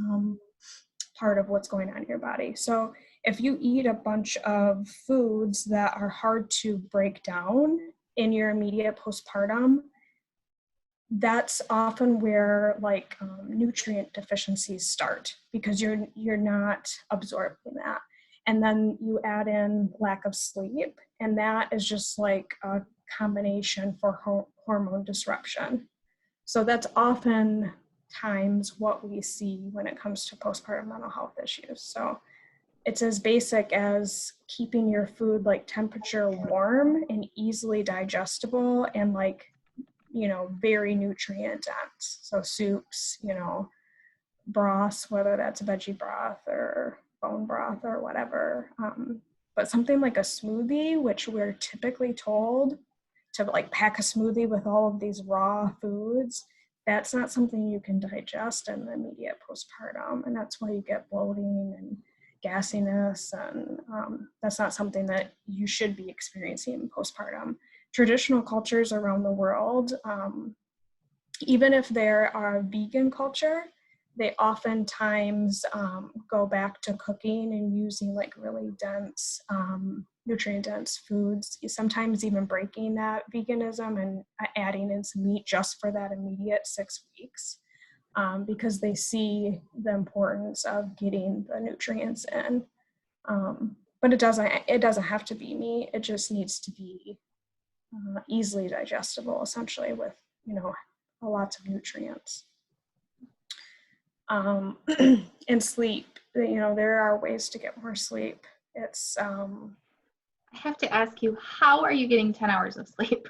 part of what's going on in your body. So if you eat a bunch of foods that are hard to break down in your immediate postpartum, that's often where like nutrient deficiencies start, because you're not absorbing that. And then you add in lack of sleep, and that is just like a combination for hormone disruption. So that's often times what we see when it comes to postpartum mental health issues. So it's as basic as keeping your food like temperature warm and easily digestible, and like very nutrient dense. So soups, broths, whether that's veggie broth or bone broth or whatever. But something like a smoothie, which we're typically told to like pack a smoothie with all of these raw foods, that's not something you can digest in the immediate postpartum. And that's why you get bloating and gassiness. And that's not something that you should be experiencing in postpartum. Traditional cultures around the world, even if there are vegan culture, they oftentimes go back to cooking and using like really dense, nutrient dense foods, sometimes even breaking that veganism and adding in some meat just for that immediate 6 weeks, because they see the importance of getting the nutrients in. But it doesn't have to be meat. It just needs to be easily digestible, essentially, with lots of nutrients. And sleep, there are ways to get more sleep. It's I have to ask you, how are you getting 10 hours of sleep?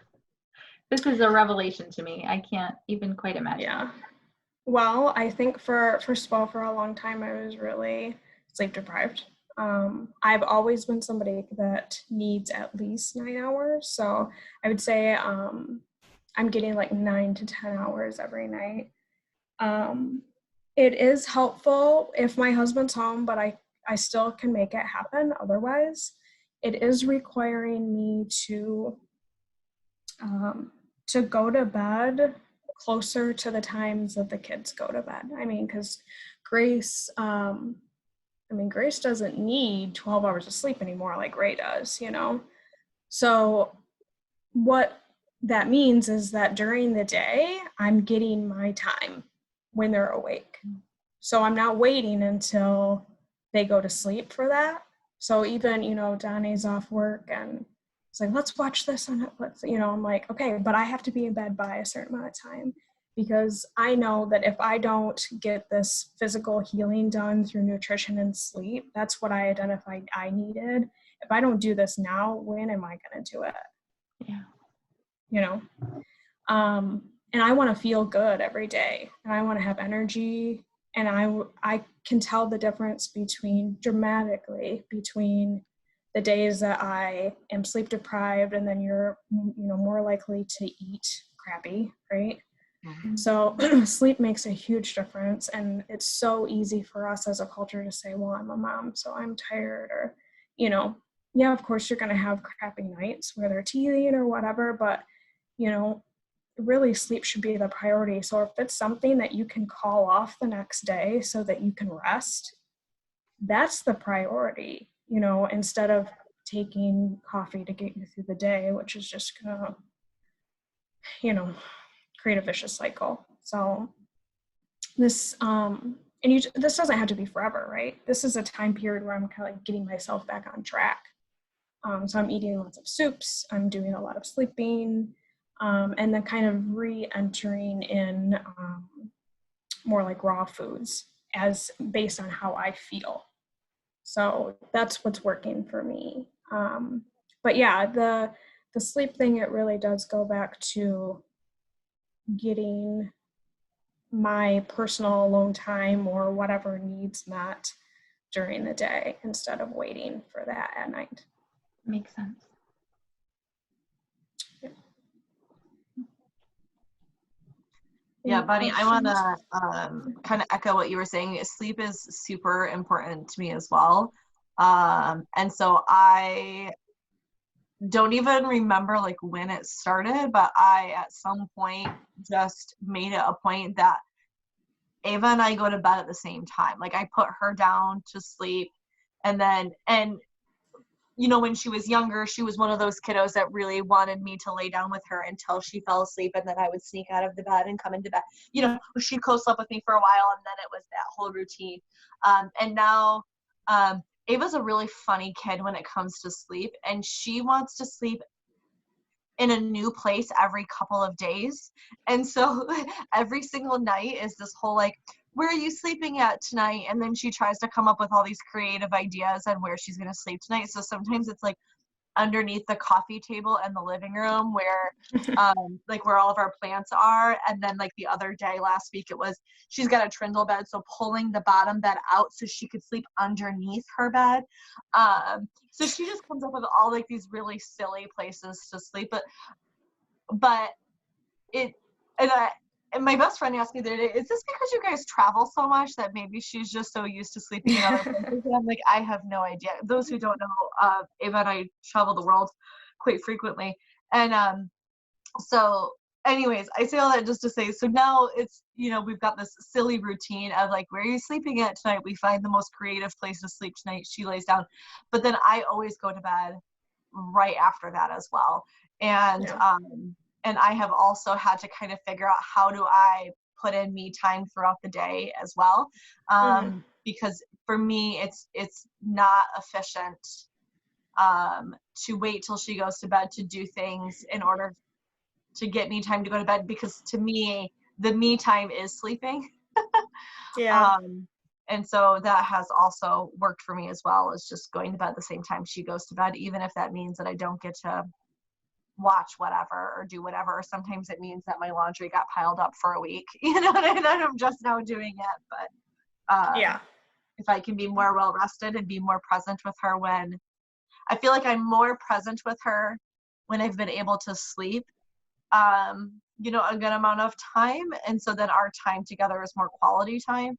This is a revelation to me. I can't even quite imagine. Yeah. Well, I think for a long time I was really sleep deprived. I've always been somebody that needs at least 9 hours. So I would say I'm getting like 9 to 10 hours every night. It is helpful if my husband's home, but I still can make it happen. Otherwise, it is requiring me to go to bed closer to the times that the kids go to bed. I mean, because Grace doesn't need 12 hours of sleep anymore like Ray does, So what that means is that during the day, I'm getting my time when they're awake. So I'm not waiting until they go to sleep for that. So even, Donnie's off work and it's like, let's watch this on Netflix. I'm like, okay, but I have to be in bed by a certain amount of time, because I know that if I don't get this physical healing done through nutrition and sleep, that's what I identified I needed. If I don't do this now, when am I going to do it? Yeah. And I want to feel good every day, and I want to have energy, and I can tell the difference dramatically between the days that I am sleep deprived, and then you're more likely to eat crappy, right? Mm-hmm. So sleep makes a huge difference, and it's so easy for us as a culture to say, well, I'm a mom, so I'm tired, or yeah, of course you're going to have crappy nights where they're teething or whatever, but really sleep should be the priority. So if it's something that you can call off the next day so that you can rest, that's the priority, instead of taking coffee to get you through the day, which is just gonna, create a vicious cycle. So this, this doesn't have to be forever, right? This is a time period where I'm kind of like getting myself back on track. So I'm eating lots of soups, I'm doing a lot of sleeping, and then kind of re-entering in more like raw foods as based on how I feel. So that's what's working for me. But yeah, the sleep thing, it really does go back to getting my personal alone time or whatever needs met during the day instead of waiting for that at night. Makes sense. Yeah, Any Bunny, I want questions? to kind of echo what you were saying. Sleep is super important to me as well. And so I don't even remember like when it started, but I at some point just made it a point that Ava and I go to bed at the same time. Like I put her down to sleep, and you know, when she was younger, she was one of those kiddos that really wanted me to lay down with her until she fell asleep, and then I would sneak out of the bed and come into bed. You know, she'd co-sleep with me for a while, and then it was that whole routine. And now Ava's a really funny kid when it comes to sleep, and she wants to sleep in a new place every couple of days. And so every single night is this whole like, where are you sleeping at tonight? And then she tries to come up with all these creative ideas on where she's going to sleep tonight. So sometimes it's like underneath the coffee table in the living room where like where all of our plants are. And then like the other day last week, it was she's got a trundle bed, so pulling the bottom bed out so she could sleep underneath her bed. So she just comes up with all like these really silly places to sleep, but it and my best friend asked me the other day, is this because you guys travel so much that maybe she's just so used to sleeping in other places? And I'm like, I have no idea. Those who don't know, Ava and I travel the world quite frequently. And so anyways, I say all that just to say, so now it's, you know, we've got this silly routine of like, where are you sleeping at tonight? We find the most creative place to sleep tonight. She lays down. But then I always go to bed right after that as well. And and I have also had to kind of figure out how do I put in me time throughout the day as well. Because for me, it's not efficient to wait till she goes to bed to do things in order to get me time to go to bed, because to me, the me time is sleeping. And so that has also worked for me as well, is just going to bed the same time she goes to bed, even if that means that I don't get to watch whatever or do whatever. Or sometimes it means that my laundry got piled up for a week, you know, and I'm just now doing it. But if I can be more well rested and be more present with her, when I feel like I'm more present with her when I've been able to sleep, you know, a good amount of time. And so then our time together is more quality time,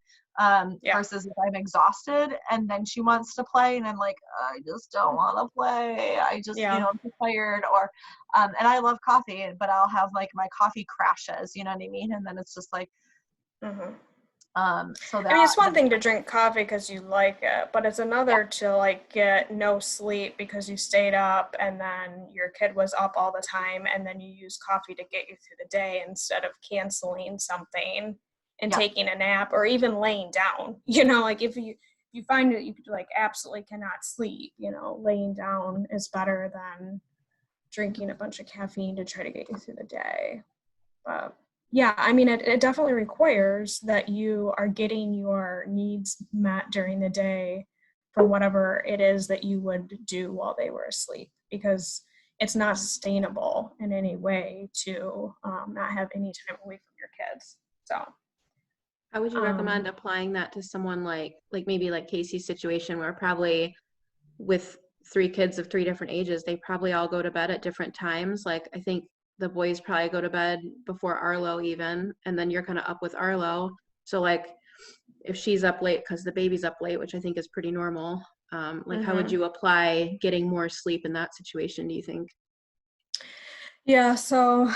versus if I'm exhausted and then she wants to play and I'm like, I just don't want to play. I just, you know, I'm too tired. Or, and I love coffee, but I'll have like my coffee crashes, you know what I mean? And then it's just like, so that, I mean, it's one thing to drink coffee because you like it, but it's another to like get no sleep because you stayed up and then your kid was up all the time, and then you use coffee to get you through the day instead of canceling something and taking a nap or even laying down. You know, like if you find that you like absolutely cannot sleep, you know, laying down is better than drinking a bunch of caffeine to try to get you through the day. But yeah, I mean, it definitely requires that you are getting your needs met during the day for whatever it is that you would do while they were asleep, because it's not sustainable in any way to not have any time away from your kids. So how would you recommend applying that to someone like maybe like Casey's situation, where probably with 3 kids of 3 different ages, they probably all go to bed at different times? Like I think the boys probably go to bed before Arlo even, and then you're kind of up with Arlo. So like if she's up late because the baby's up late, which I think is pretty normal, like how would you apply getting more sleep in that situation, do you think? Yeah, so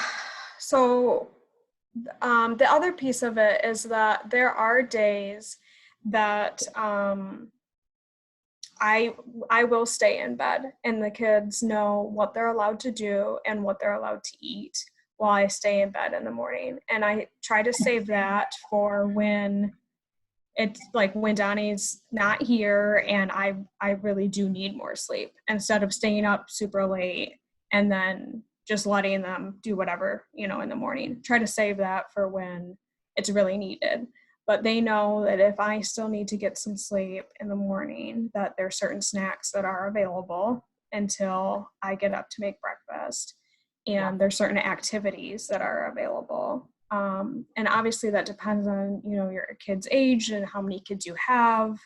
the other piece of it is that there are days that I will stay in bed and the kids know what they're allowed to do and what they're allowed to eat while I stay in bed in the morning. And I try to save that for when it's like when Donnie's not here and I really do need more sleep, instead of staying up super late and then just letting them do whatever, you know, in the morning. Try to save that for when it's really needed. But they know that if I still need to get some sleep in the morning, that there are certain snacks that are available until I get up to make breakfast. And there's certain activities that are available And obviously that depends on, your kid's age and how many kids you have.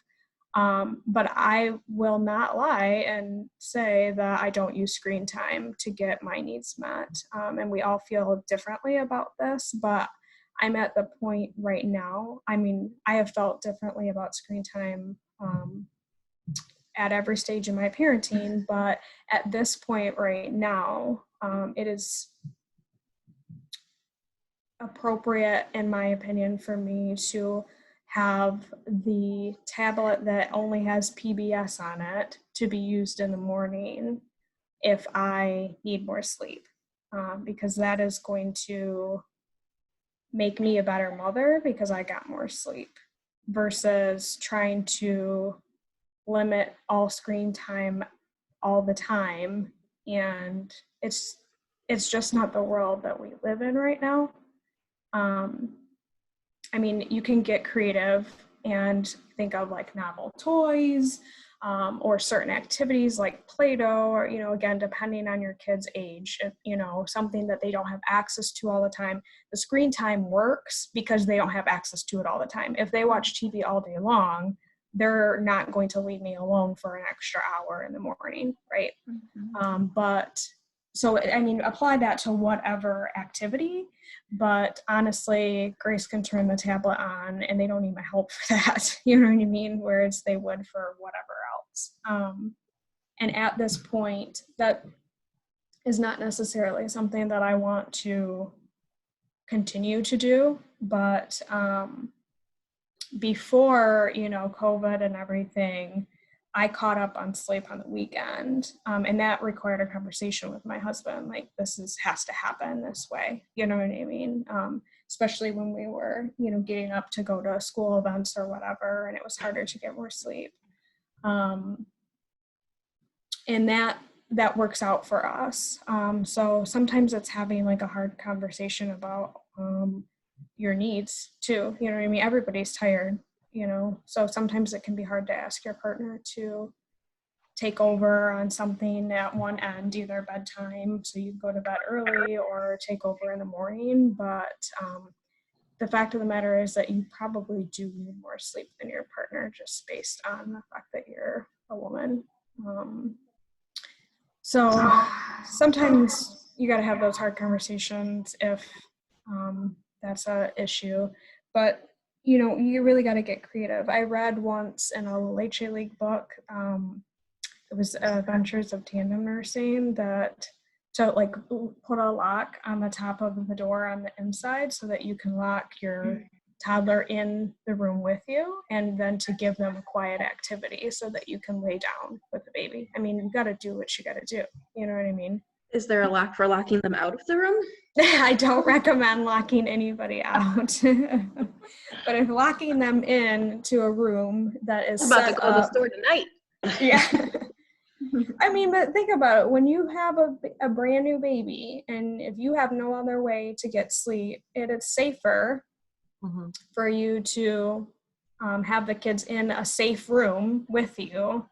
But I will not lie and say that I don't use screen time to get my needs met. And we all feel differently about this, but I'm at the point right now. I mean, I have felt differently about screen time at every stage in my parenting, but at this point right now, it is appropriate, in my opinion, for me to have the tablet that only has PBS on it to be used in the morning if I need more sleep, because that is going to make me a better mother because I got more sleep, versus trying to limit all screen time all the time. And it's just not the world that we live in right now. I mean, you can get creative and think of like novel toys, or certain activities like Play-Doh, or, again, depending on your kid's age, if, something that they don't have access to all the time. The screen time works because they don't have access to it all the time. If they watch TV all day long, they're not going to leave me alone for an extra hour in the morning, right? Mm-hmm. But so, I mean, apply that to whatever activity, but honestly, Grace can turn the tablet on and they don't need my help for that, you know what I mean? Whereas they would for whatever else. And at this point, that is not necessarily something that I want to continue to do, but before, COVID and everything, I caught up on sleep on the weekend, and that required a conversation with my husband. Like, has to happen this way. You know what I mean? Especially when we were, getting up to go to school events or whatever, and it was harder to get more sleep. And that works out for us. So sometimes it's having like a hard conversation about your needs too. You know what I mean? Everybody's tired. So sometimes it can be hard to ask your partner to take over on something at one end, either bedtime, so you go to bed early, or take over in the morning. But the fact of the matter is that you probably do need more sleep than your partner, just based on the fact that you're a woman. So sometimes you got to have those hard conversations if that's a issue. But you really got to get creative. I read once in a Leche League book, it was Adventures of Tandem Nursing, that to like put a lock on the top of the door on the inside so that you can lock your toddler in the room with you, and then to give them a quiet activity so that you can lay down with the baby. I mean, you got to do what you got to do. You know what I mean? Is there a lock for locking them out of the room? I don't recommend locking anybody out. But if locking them in to a room that is I'm about set to go to the up, store tonight. yeah. I mean, but think about it. When you have a brand new baby, and if you have no other way to get sleep, it is safer for you to have the kids in a safe room with you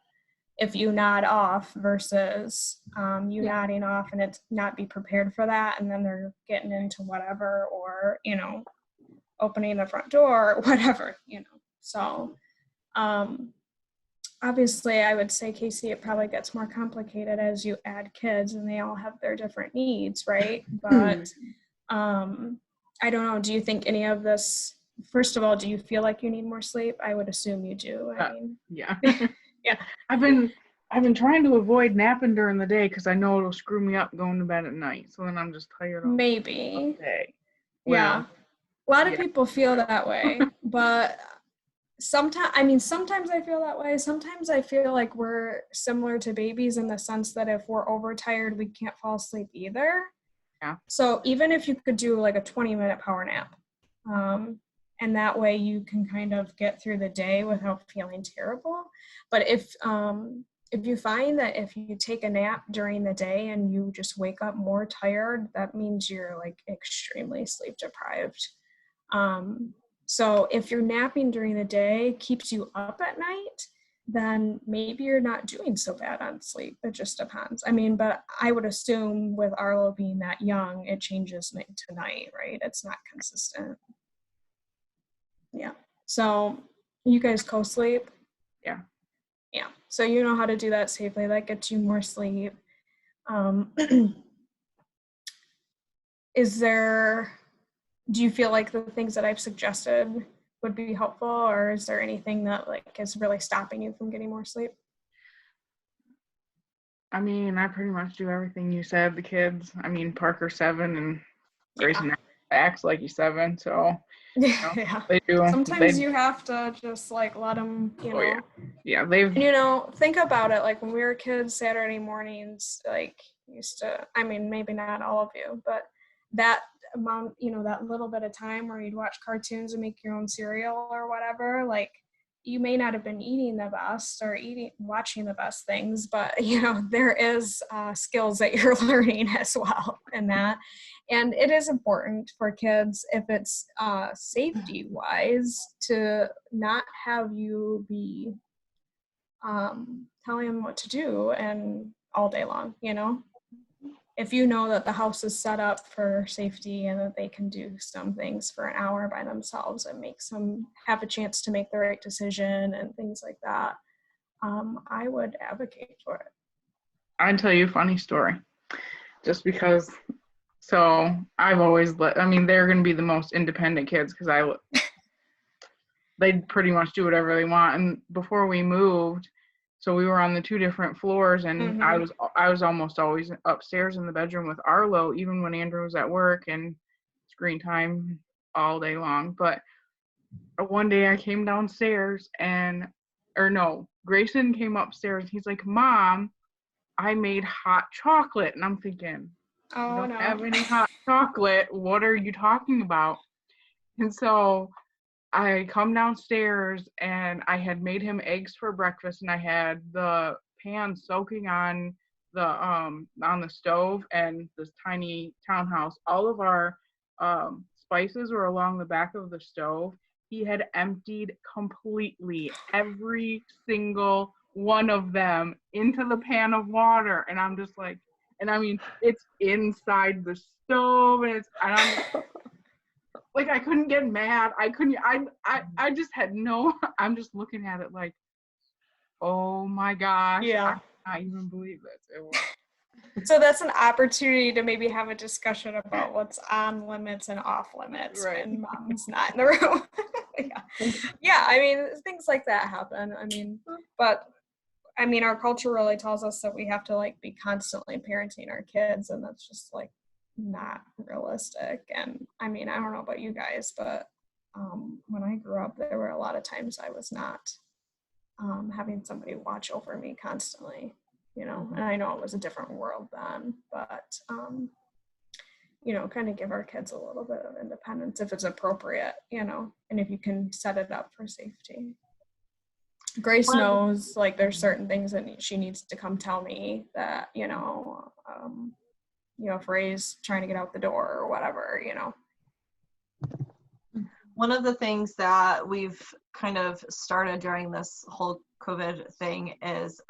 if you nod off, versus nodding off and it's not be prepared for that, and then they're getting into whatever, or opening the front door or whatever. So obviously I would say, Casey, it probably gets more complicated as you add kids and they all have their different needs, right? But I don't know, do you think any of this, first of all, do you feel like you need more sleep? I would assume you do. I mean, Yeah. yeah. I've been trying to avoid napping during the day because I know it'll screw me up going to bed at night. So then I'm just tired all Maybe. day. Yeah. A lot of people feel that way, but sometimes I feel that way. Sometimes I feel like we're similar to babies in the sense that if we're overtired, we can't fall asleep either. Yeah. So even if you could do like a 20-minute power nap, and that way you can kind of get through the day without feeling terrible. But if you find that if you take a nap during the day and you just wake up more tired, that means you're like extremely sleep deprived. So if you're napping during the day keeps you up at night, then maybe you're not doing so bad on sleep. It just depends. I mean, but I would assume with Arlo being that young, it changes night to night, right? It's not consistent. Yeah. So you guys co-sleep? Yeah. Yeah. So you know how to do that safely. That gets you more sleep. Do you feel like the things that I've suggested would be helpful, or is there anything that like is really stopping you from getting more sleep? I mean, I pretty much do everything you said. The kids, I mean, Parker's 7 and Grayson acts like he's 7, so Yeah. they do. Sometimes you have to just like let them, Yeah, they've. And think about it. Like when we were kids, Saturday mornings, like used to. I mean, maybe not all of you, but that amount, that little bit of time where you'd watch cartoons and make your own cereal or whatever, like you may not have been eating the best or watching the best things, but there is skills that you're learning as well in that. And it is important for kids, if it's safety wise, to not have you be telling them what to do and all day long, if you know that the house is set up for safety and that they can do some things for an hour by themselves, it makes them have a chance to make the right decision and things like that. I would advocate for it. I'll tell you a funny story, just because. So I've always they're going to be the most independent kids because they pretty much do whatever they want. And before we moved, so we were on the 2 different floors, and I was almost always upstairs in the bedroom with Arlo, even when Andrew was at work, and screen time all day long. But one day I came downstairs Grayson came upstairs. He's like, "Mom, I made hot chocolate." And I'm thinking, oh, I don't no. have any hot chocolate. What are you talking about? And so I come downstairs, and I had made him eggs for breakfast, and I had the pan soaking on the stove, and this tiny townhouse. All of our spices were along the back of the stove. He had emptied completely every single one of them into the pan of water, and I'm just like, and I mean, it's inside the stove, and I'm like, I couldn't get mad. I just had I'm just looking at it like, oh my gosh. Yeah. I can't even believe this. So that's an opportunity to maybe have a discussion about what's on limits and off limits when Mom's not in the room. Yeah, I mean, things like that happen. But our culture really tells us that we have to like be constantly parenting our kids, and that's just like not realistic. And I don't know about you guys, but when I grew up, there were a lot of times I was not having somebody watch over me constantly, and I know it was a different world then, but kind of give our kids a little bit of independence if it's appropriate, and if you can set it up for safety. Grace knows like there's certain things that she needs to come tell me that, if Ray's trying to get out the door or whatever, One of the things that we've kind of started during this whole COVID thing is,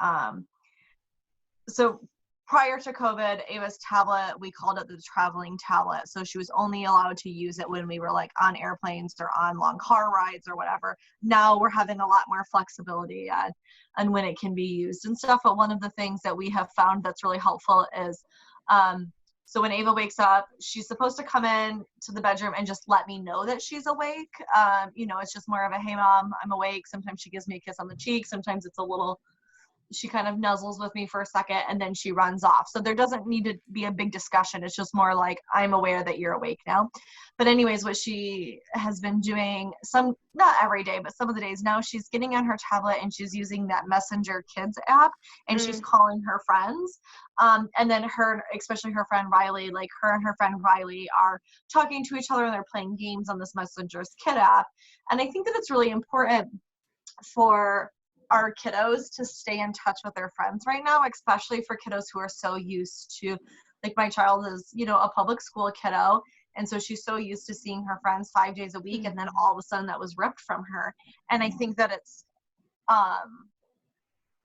so prior to COVID, Ava's tablet, we called it the traveling tablet. So she was only allowed to use it when we were like on airplanes or on long car rides or whatever. Now we're having a lot more flexibility on when it can be used and stuff. But one of the things that we have found that's really helpful is, so when Ava wakes up, she's supposed to come in to the bedroom and just let me know that she's awake. It's just more of a, hey mom, I'm awake. Sometimes she gives me a kiss on the cheek. Sometimes it's a little, she kind of nuzzles with me for a second and then she runs off. So there doesn't need to be a big discussion. It's just more like, I'm aware that you're awake now. But anyways, what she has been doing, not every day, but some of the days now, she's getting on her tablet and she's using that Messenger Kids app and she's calling her friends. And then especially her friend Riley, like her and her friend Riley are talking to each other and they're playing games on this Messenger's Kid app. And I think that it's really important for our kiddos to stay in touch with their friends right now, especially for kiddos who are so used to, like my child is, a public school kiddo. And so she's so used to seeing her friends 5 days a week. And then all of a sudden that was ripped from her. And I think that it's,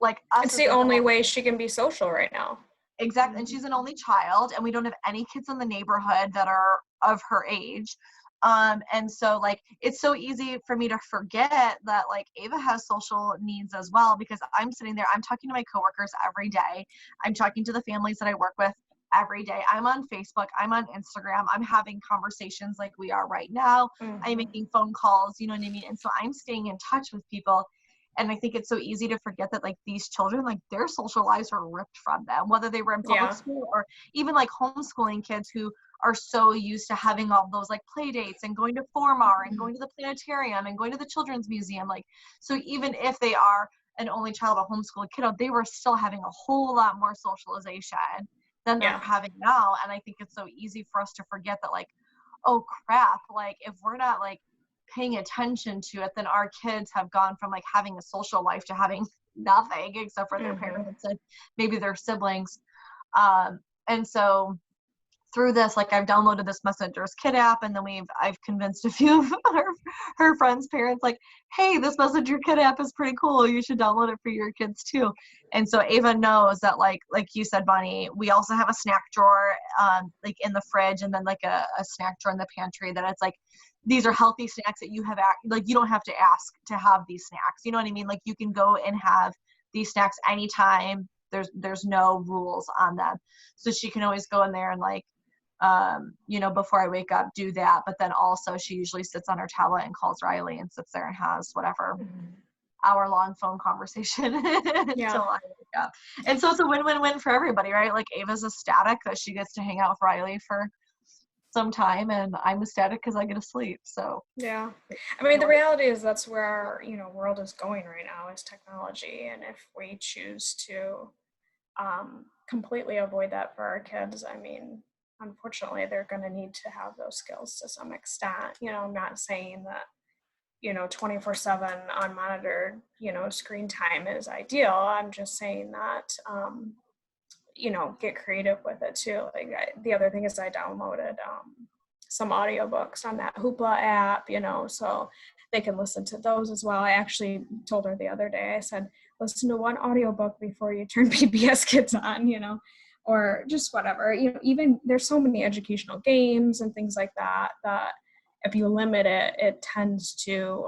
like us. It's as the only adults. way she can be social right now. Exactly. And she's an only child, and we don't have any kids in the neighborhood that are of her age. And so like, it's so easy for me to forget that like Ava has social needs as well, because I'm sitting there, I'm talking to my coworkers every day. I'm talking to the families that I work with every day. I'm on Facebook, I'm on Instagram, I'm having conversations like we are right now. I'm making phone calls, you know what I mean? And so I'm staying in touch with people. And I think it's so easy to forget that like these children, like their social lives were ripped from them, whether they were in public school or even like homeschooling kids who are so used to having all those like play dates and going to 4-Mar and going to the planetarium and going to the children's museum. Like, so even if they are an only child, a homeschool kiddo, they were still having a whole lot more socialization than they're having now. And I think it's so easy for us to forget that like, oh crap, like if we're not like paying attention to it, then our kids have gone from like having a social life to having nothing except for their parents and maybe their siblings. And so through this, like I've downloaded this Messenger's Kid app, and then I've convinced a few of her friends' parents, like, hey, this Messenger Kid app is pretty cool. You should download it for your kids too. And so Ava knows that like you said, Bonnie, we also have a snack drawer like in the fridge, and then like a snack drawer in the pantry that it's like, these are healthy snacks that you have, like you don't have to ask to have these snacks. You know what I mean? Like you can go and have these snacks anytime. There's no rules on them. So she can always go in there and like, you know, before I wake up, do that. But then also she usually sits on her tablet and calls Riley and sits there and has whatever hour-long phone conversation until I wake up. And so it's a win-win-win for everybody, right? Like Ava's ecstatic that she gets to hang out with Riley for some time, and I'm ecstatic because I get to sleep. So yeah, I mean, the reality is that's where our, you know, world is going right now, is technology. And if we choose to completely avoid that for our kids, I mean, unfortunately, they're going to need to have those skills to some extent. You know, I'm not saying that, you know, 24/7 unmonitored, you know, screen time is ideal. I'm just saying that, you know, get creative with it too. Like the other thing is I downloaded some audiobooks on that Hoopla app, you know, so they can listen to those as well. I actually told her the other day, I said, listen to one audiobook before you turn PBS Kids on, you know, or just whatever. You know, even there's so many educational games and things like that, that if you limit it, it tends to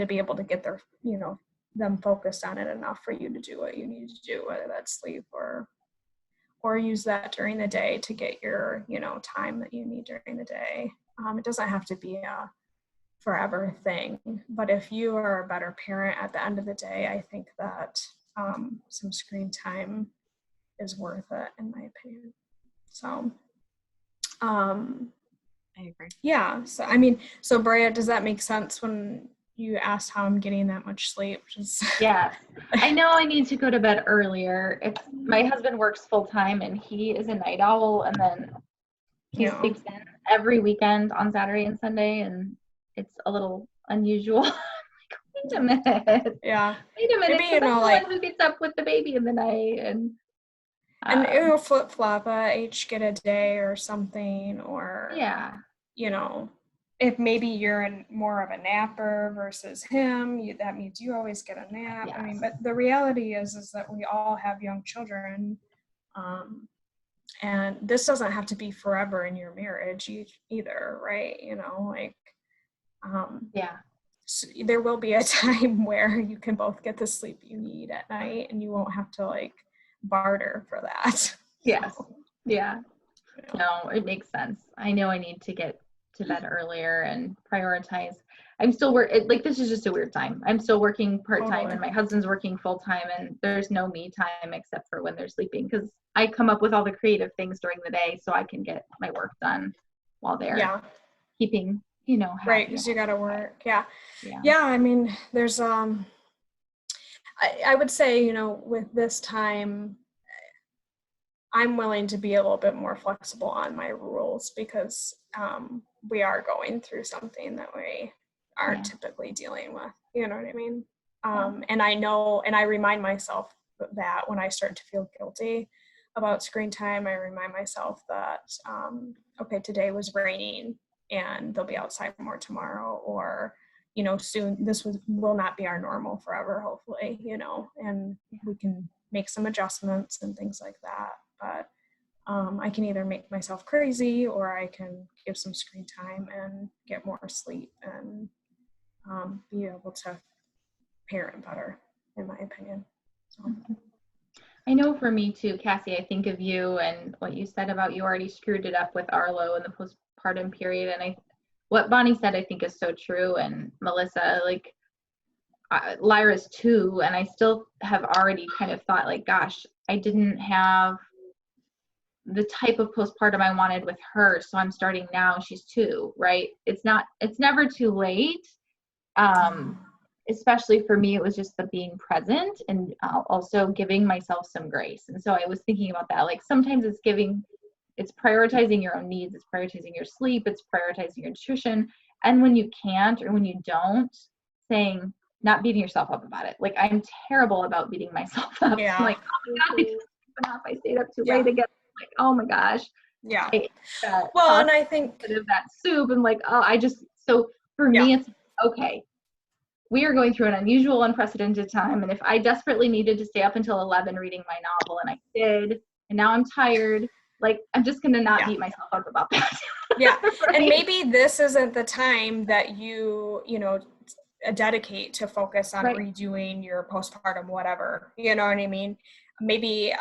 be able to get their, you know, them focused on it enough for you to do what you need to do, whether that's sleep or use that during the day to get your, you know, time that you need during the day. It doesn't have to be a forever thing, but if you are a better parent at the end of the day, I think that some screen time is worth it, in my opinion. So I agree. Yeah, so I mean, so Brea, does that make sense when you asked how I'm getting that much sleep? Yes. I know I need to go to bed earlier. My husband works full time and he is a night owl, and then he sleeps in every weekend on Saturday and Sunday, and it's a little unusual. Like, wait a minute. Yeah. Wait a minute. Maybe, you know, like who gets up with the baby in the night and it'll flip flop, each get a day or something, or you know, if maybe you're more of a napper versus him, that means you always get a nap. Yes. I mean, but the reality is that we all have young children, and this doesn't have to be forever in your marriage either, right? You know, like, so there will be a time where you can both get the sleep you need at night, and you won't have to like barter for that. Yes. Yeah. No, it makes sense. I know I need to get to bed earlier and prioritize. I'm still like, this is just a weird time. I'm still working part-time and my husband's working full-time, and there's no me time except for when they're sleeping, because I come up with all the creative things during the day so I can get my work done while they're keeping, you know, happy. Right, because you got to work. Yeah. I mean, there's I would say, you know, with this time, I'm willing to be a little bit more flexible on my rules, because we are going through something that we aren't typically dealing with. You know what I mean? And I know, and I remind myself that when I start to feel guilty about screen time, I remind myself that, okay, today was raining and they'll be outside more tomorrow, or, soon this will not be our normal forever, hopefully, and we can make some adjustments and things like that. But I can either make myself crazy, or I can give some screen time and get more sleep and be able to parent better, in my opinion. So. I know for me too, Cassie, I think of you and what you said about you already screwed it up with Arlo in the postpartum period. And what Bonnie said, I think is so true. And Melissa, like, Lyra's 2, and I still have already kind of thought, like, gosh, I didn't have the type of postpartum I wanted with her. So I'm starting now. She's 2, right? It's never too late. Especially for me, it was just the being present and also giving myself some grace. And so I was thinking about that. Like, sometimes it's prioritizing your own needs. It's prioritizing your sleep. It's prioritizing your nutrition. And when you can't, or when you don't, not beating yourself up about it. Like, I'm terrible about beating myself up. Yeah. I'm like, oh my God, I stayed up too late again. Like, oh my gosh. Yeah. Well, and I think that soup and like, so for me, it's okay. We are going through an unusual, unprecedented time. And if I desperately needed to stay up until 11 reading my novel, and I did, and now I'm tired, like, I'm just going to not beat myself up about that. Yeah. Right? And maybe this isn't the time that you dedicate to focus on redoing your postpartum, whatever, you know what I mean? Maybe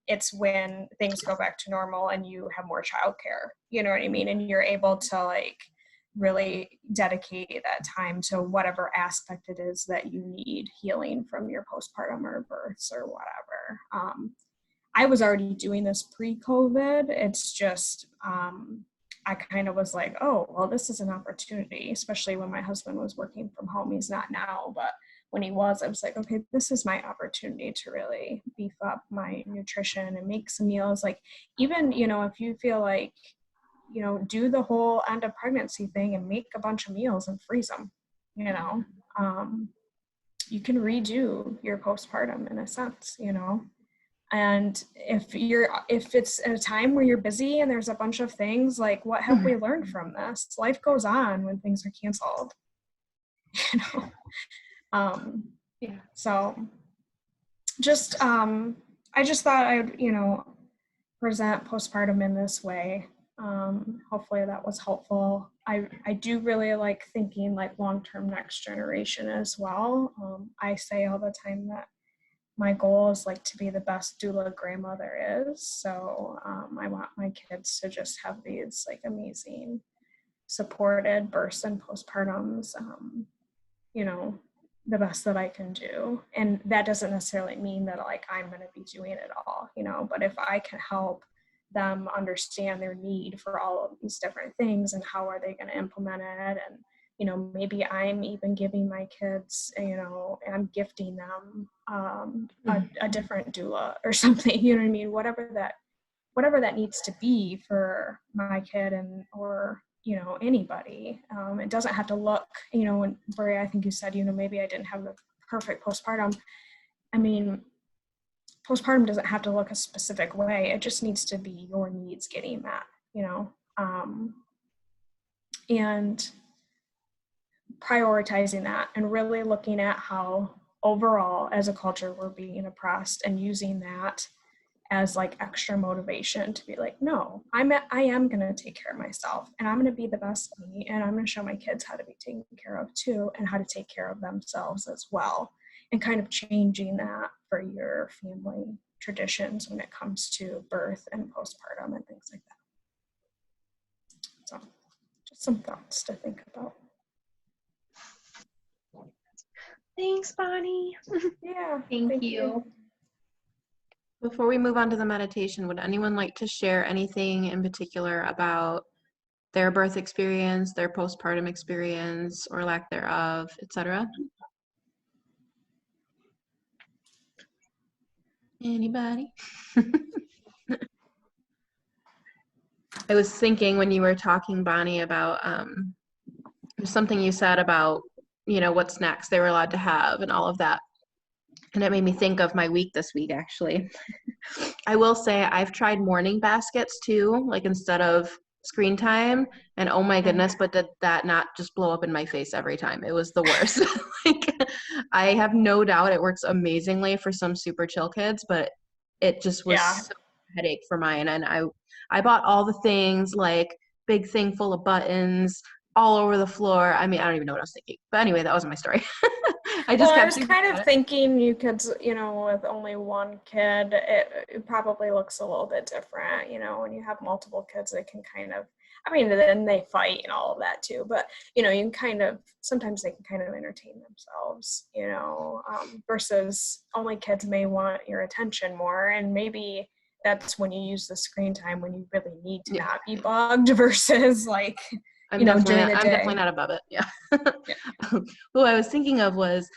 it's when things go back to normal and you have more childcare, you know what I mean? And you're able to, like, really dedicate that time to whatever aspect it is that you need healing from your postpartum or births or whatever. I was already doing this pre-COVID. It's just, I kind of was like, oh, well, this is an opportunity, especially when my husband was working from home. He's not now, but when he was, I was like, okay, this is my opportunity to really beef up my nutrition and make some meals. Like, even, if you feel like, do the whole end of pregnancy thing and make a bunch of meals and freeze them, you can redo your postpartum in a sense, and if it's at a time where you're busy and there's a bunch of things, like, what have we learned from this? Life goes on when things are canceled, so just, I just thought I would, present postpartum in this way. Hopefully that was helpful. I do really like thinking like long-term next generation as well. I say all the time that my goal is like to be the best doula grandma there is. So I want my kids to just have these like amazing supported births and postpartums, the best that I can do. And that doesn't necessarily mean that like I'm going to be doing it all, but if I can help them understand their need for all of these different things and how are they going to implement it, and maybe I'm even giving my kids, I'm gifting them a different doula or something, you know what I mean, whatever that needs to be for my kid and or anybody. It doesn't have to look, and Bria, I think you said, maybe I didn't have the perfect postpartum. I mean, postpartum doesn't have to look a specific way. It just needs to be your needs getting met, and prioritizing that and really looking at how overall as a culture we're being oppressed and using that as like extra motivation to be like, no, I am going to take care of myself and I'm going to be the best me, and I'm going to show my kids how to be taken care of too and how to take care of themselves as well, and kind of changing that for your family traditions when it comes to birth and postpartum and things like that. So just some thoughts to think about. Thanks, Bonnie. Yeah. Thank you. Before we move on to the meditation, would anyone like to share anything in particular about their birth experience, their postpartum experience, or lack thereof, etc.? Anybody? I was thinking when you were talking, Bonnie, about something you said about, what's next they were allowed to have and all of that. And it made me think of my week this week, actually. I will say I've tried morning baskets too, like instead of screen time, and oh my goodness, but did that not just blow up in my face every time? It was the worst. Like, I have no doubt it works amazingly for some super chill kids, but it just was so headache for mine. And I bought all the things, like big thing full of buttons all over the floor. I mean, I don't even know what I was thinking, but anyway, that wasn't my story. I just Well, I kept was thinking kind about of it. thinking you could, you know, with only one kid, it probably looks a little bit different, you know, when you have multiple kids, it can kind of, I mean, then they fight and all of that too, but, you know, you can kind of, sometimes they can kind of entertain themselves, you know, versus only kids may want your attention more, and maybe that's when you use the screen time when you really need to not be bugged versus like, I'm you know, definitely during the I'm day. definitely not above it. Yeah. Yeah. Who I was thinking of was,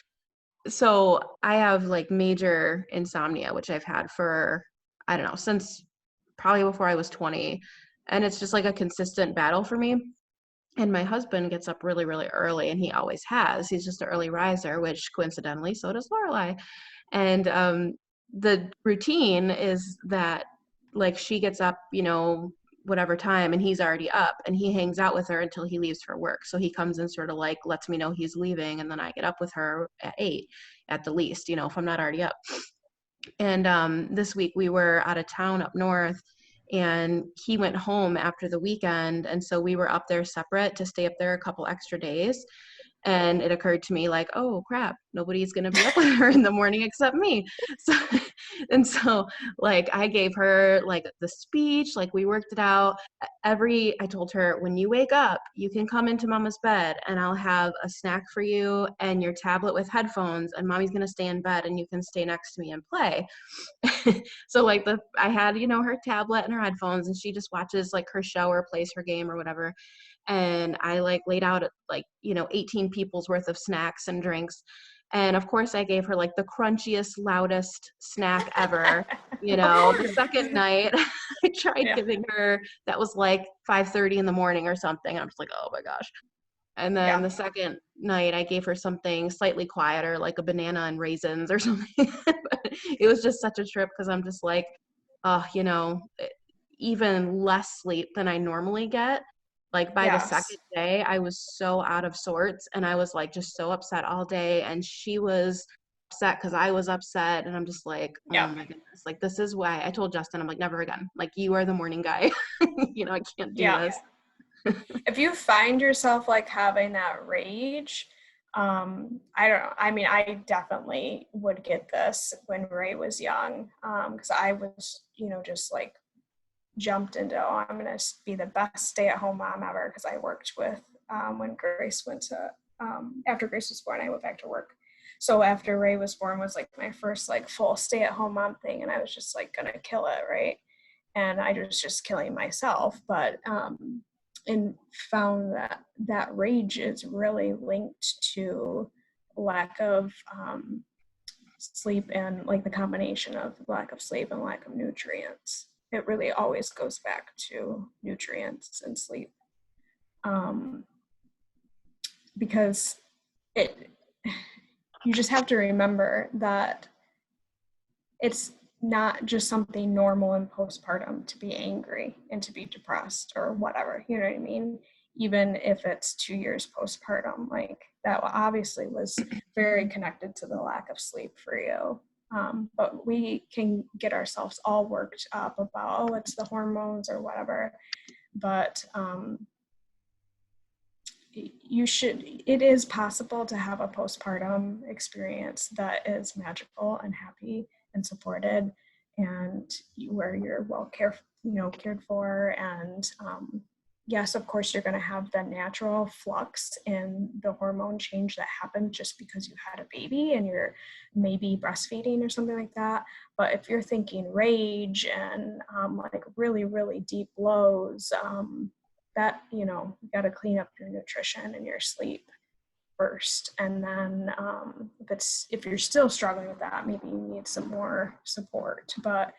so I have like major insomnia, which I've had for, I don't know, since probably before I was 20. And it's just like a consistent battle for me. And my husband gets up really, really early, and he always has. He's just an early riser, which coincidentally, so does Lorelai. And the routine is that, like, she gets up, you know, whatever time, and he's already up, and he hangs out with her until he leaves for work. So he comes and sort of like lets me know he's leaving, and then I get up with her at 8 at the least, you know, if I'm not already up. And this week we were out of town up north, and he went home after the weekend, and so we were up there separate to stay up there a couple extra days. And it occurred to me, like, oh crap, nobody's gonna be up with her in the morning except me. So and so like I gave her like the speech, like we worked it out. I told her, when you wake up, you can come into mama's bed and I'll have a snack for you and your tablet with headphones, and mommy's gonna stay in bed and you can stay next to me and play. So like I had, you know, her tablet and her headphones, and she just watches like her show or plays her game or whatever. And I like laid out like, you know, 18 people's worth of snacks and drinks. And of course I gave her like the crunchiest, loudest snack ever. You know, the second night I tried giving her, that was like 5:30 in the morning or something. I'm just like, oh my gosh. And then the second night I gave her something slightly quieter, like a banana and raisins or something. But it was just such a trip, because I'm just like, you know, even less sleep than I normally get. Like by the second day, I was so out of sorts, and I was like just so upset all day. And she was upset because I was upset. And I'm just like, oh my goodness, like this is why I told Justin, I'm like, never again. Like, you are the morning guy. You know, I can't do this. If you find yourself like having that rage, I don't know. I mean, I definitely would get this when Ray was young, because I was, you know, just like jumped into, oh, I'm going to be the best stay-at-home mom ever, because I worked with, when Grace went to, after Grace was born, I went back to work. So after Ray was born was like my first like full stay-at-home mom thing, and I was just like gonna kill it, right? And I was just killing myself, but and found that that rage is really linked to lack of sleep, and like the combination of lack of sleep and lack of nutrients. It really always goes back to nutrients and sleep, because you just have to remember that it's not just something normal in postpartum to be angry and to be depressed or whatever, you know what I mean? Even if it's 2 years postpartum, like that obviously was very connected to the lack of sleep for you. But we can get ourselves all worked up about, oh, it's the hormones or whatever. But it is possible to have a postpartum experience that is magical and happy and supported, and where you're well cared for. And yes, of course, you're going to have the natural flux in the hormone change that happens just because you had a baby and you're maybe breastfeeding or something like that. But if you're thinking rage and like really, really deep lows, that, you know, you got to clean up your nutrition and your sleep first. And then if you're still struggling with that, maybe you need some more support. But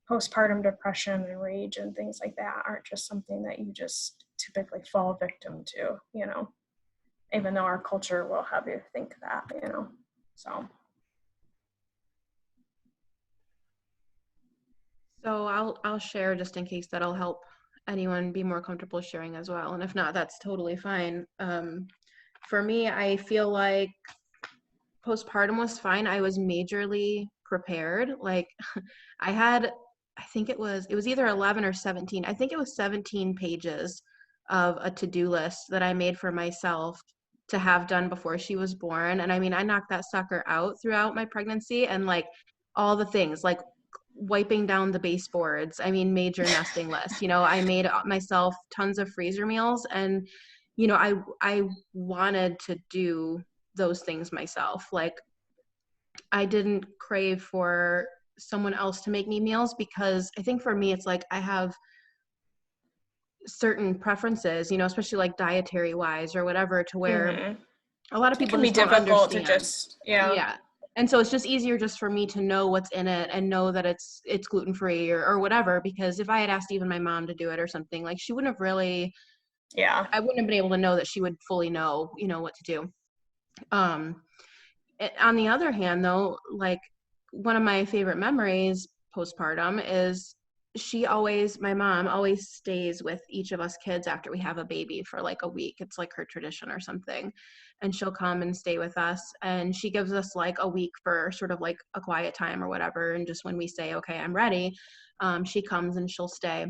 postpartum depression and rage and things like that aren't just something that you just typically fall victim to, you know, even though our culture will have you think that, you know. So I'll share, just in case that'll help anyone be more comfortable sharing as well. And if not, that's totally fine. For me, I feel like postpartum was fine. I was majorly prepared. Like I think it was either 11 or 17. I think it was 17 pages of a to-do list that I made for myself to have done before she was born. And I mean, I knocked that sucker out throughout my pregnancy, and like all the things, like wiping down the baseboards. I mean, major nesting list. I made myself tons of freezer meals, and I wanted to do those things myself. Like, I didn't crave for someone else to make me meals, because I think for me it's like I have certain preferences, especially like dietary wise or whatever, to where a lot of It people can be just don't difficult to understand. just, Yeah. And so it's just easier just for me to know what's in it and know that it's gluten-free or whatever, because if I had asked even my mom to do it or something, like she wouldn't have really, I wouldn't have been able to know that she would fully know, what to do. On the other hand though, like one of my favorite memories postpartum is my mom always stays with each of us kids after we have a baby for like a week. It's like her tradition or something. And she'll come and stay with us, and she gives us like a week for sort of like a quiet time or whatever. And just when we say, okay, I'm ready, she comes and she'll stay.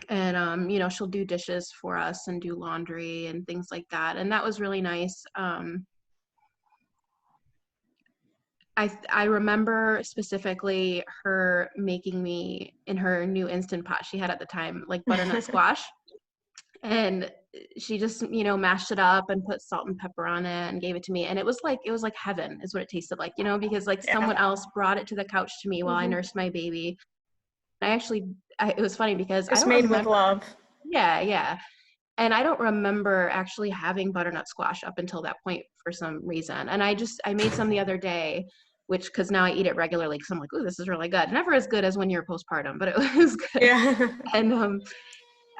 And, she'll do dishes for us and do laundry and things like that. And that was really nice. I remember specifically her making me, in her new Instant Pot she had at the time, like butternut squash. And she just, mashed it up and put salt and pepper on it and gave it to me. And it was like heaven is what it tasted like, because like someone else brought it to the couch to me while I nursed my baby. It was funny because it's made with love. Yeah. And I don't remember actually having butternut squash up until that point for some reason. And I made some the other day, because now I eat it regularly, because I'm like, ooh, this is really good. Never as good as when you're postpartum, but it was good. Yeah. And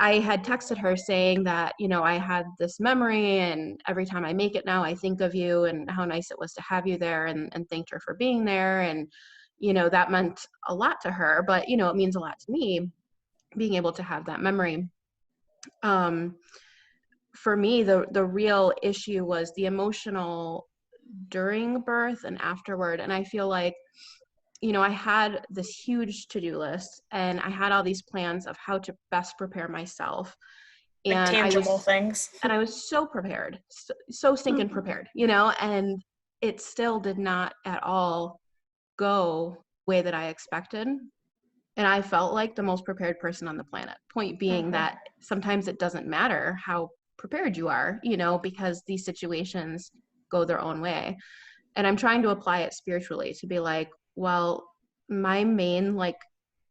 I had texted her saying that, I had this memory, and every time I make it now, I think of you and how nice it was to have you there, and thanked her for being there. And, that meant a lot to her, but, it means a lot to me being able to have that memory. For me, the real issue was the emotional during birth and afterward. And I feel like, I had this huge to-do list, and I had all these plans of how to best prepare myself. Like And tangible things. And I was so prepared, so stinking prepared, and it still did not at all go the way that I expected. And I felt like the most prepared person on the planet. Point being that sometimes it doesn't matter how prepared you are, because these situations go their own way. And I'm trying to apply it spiritually to be like, well, my main like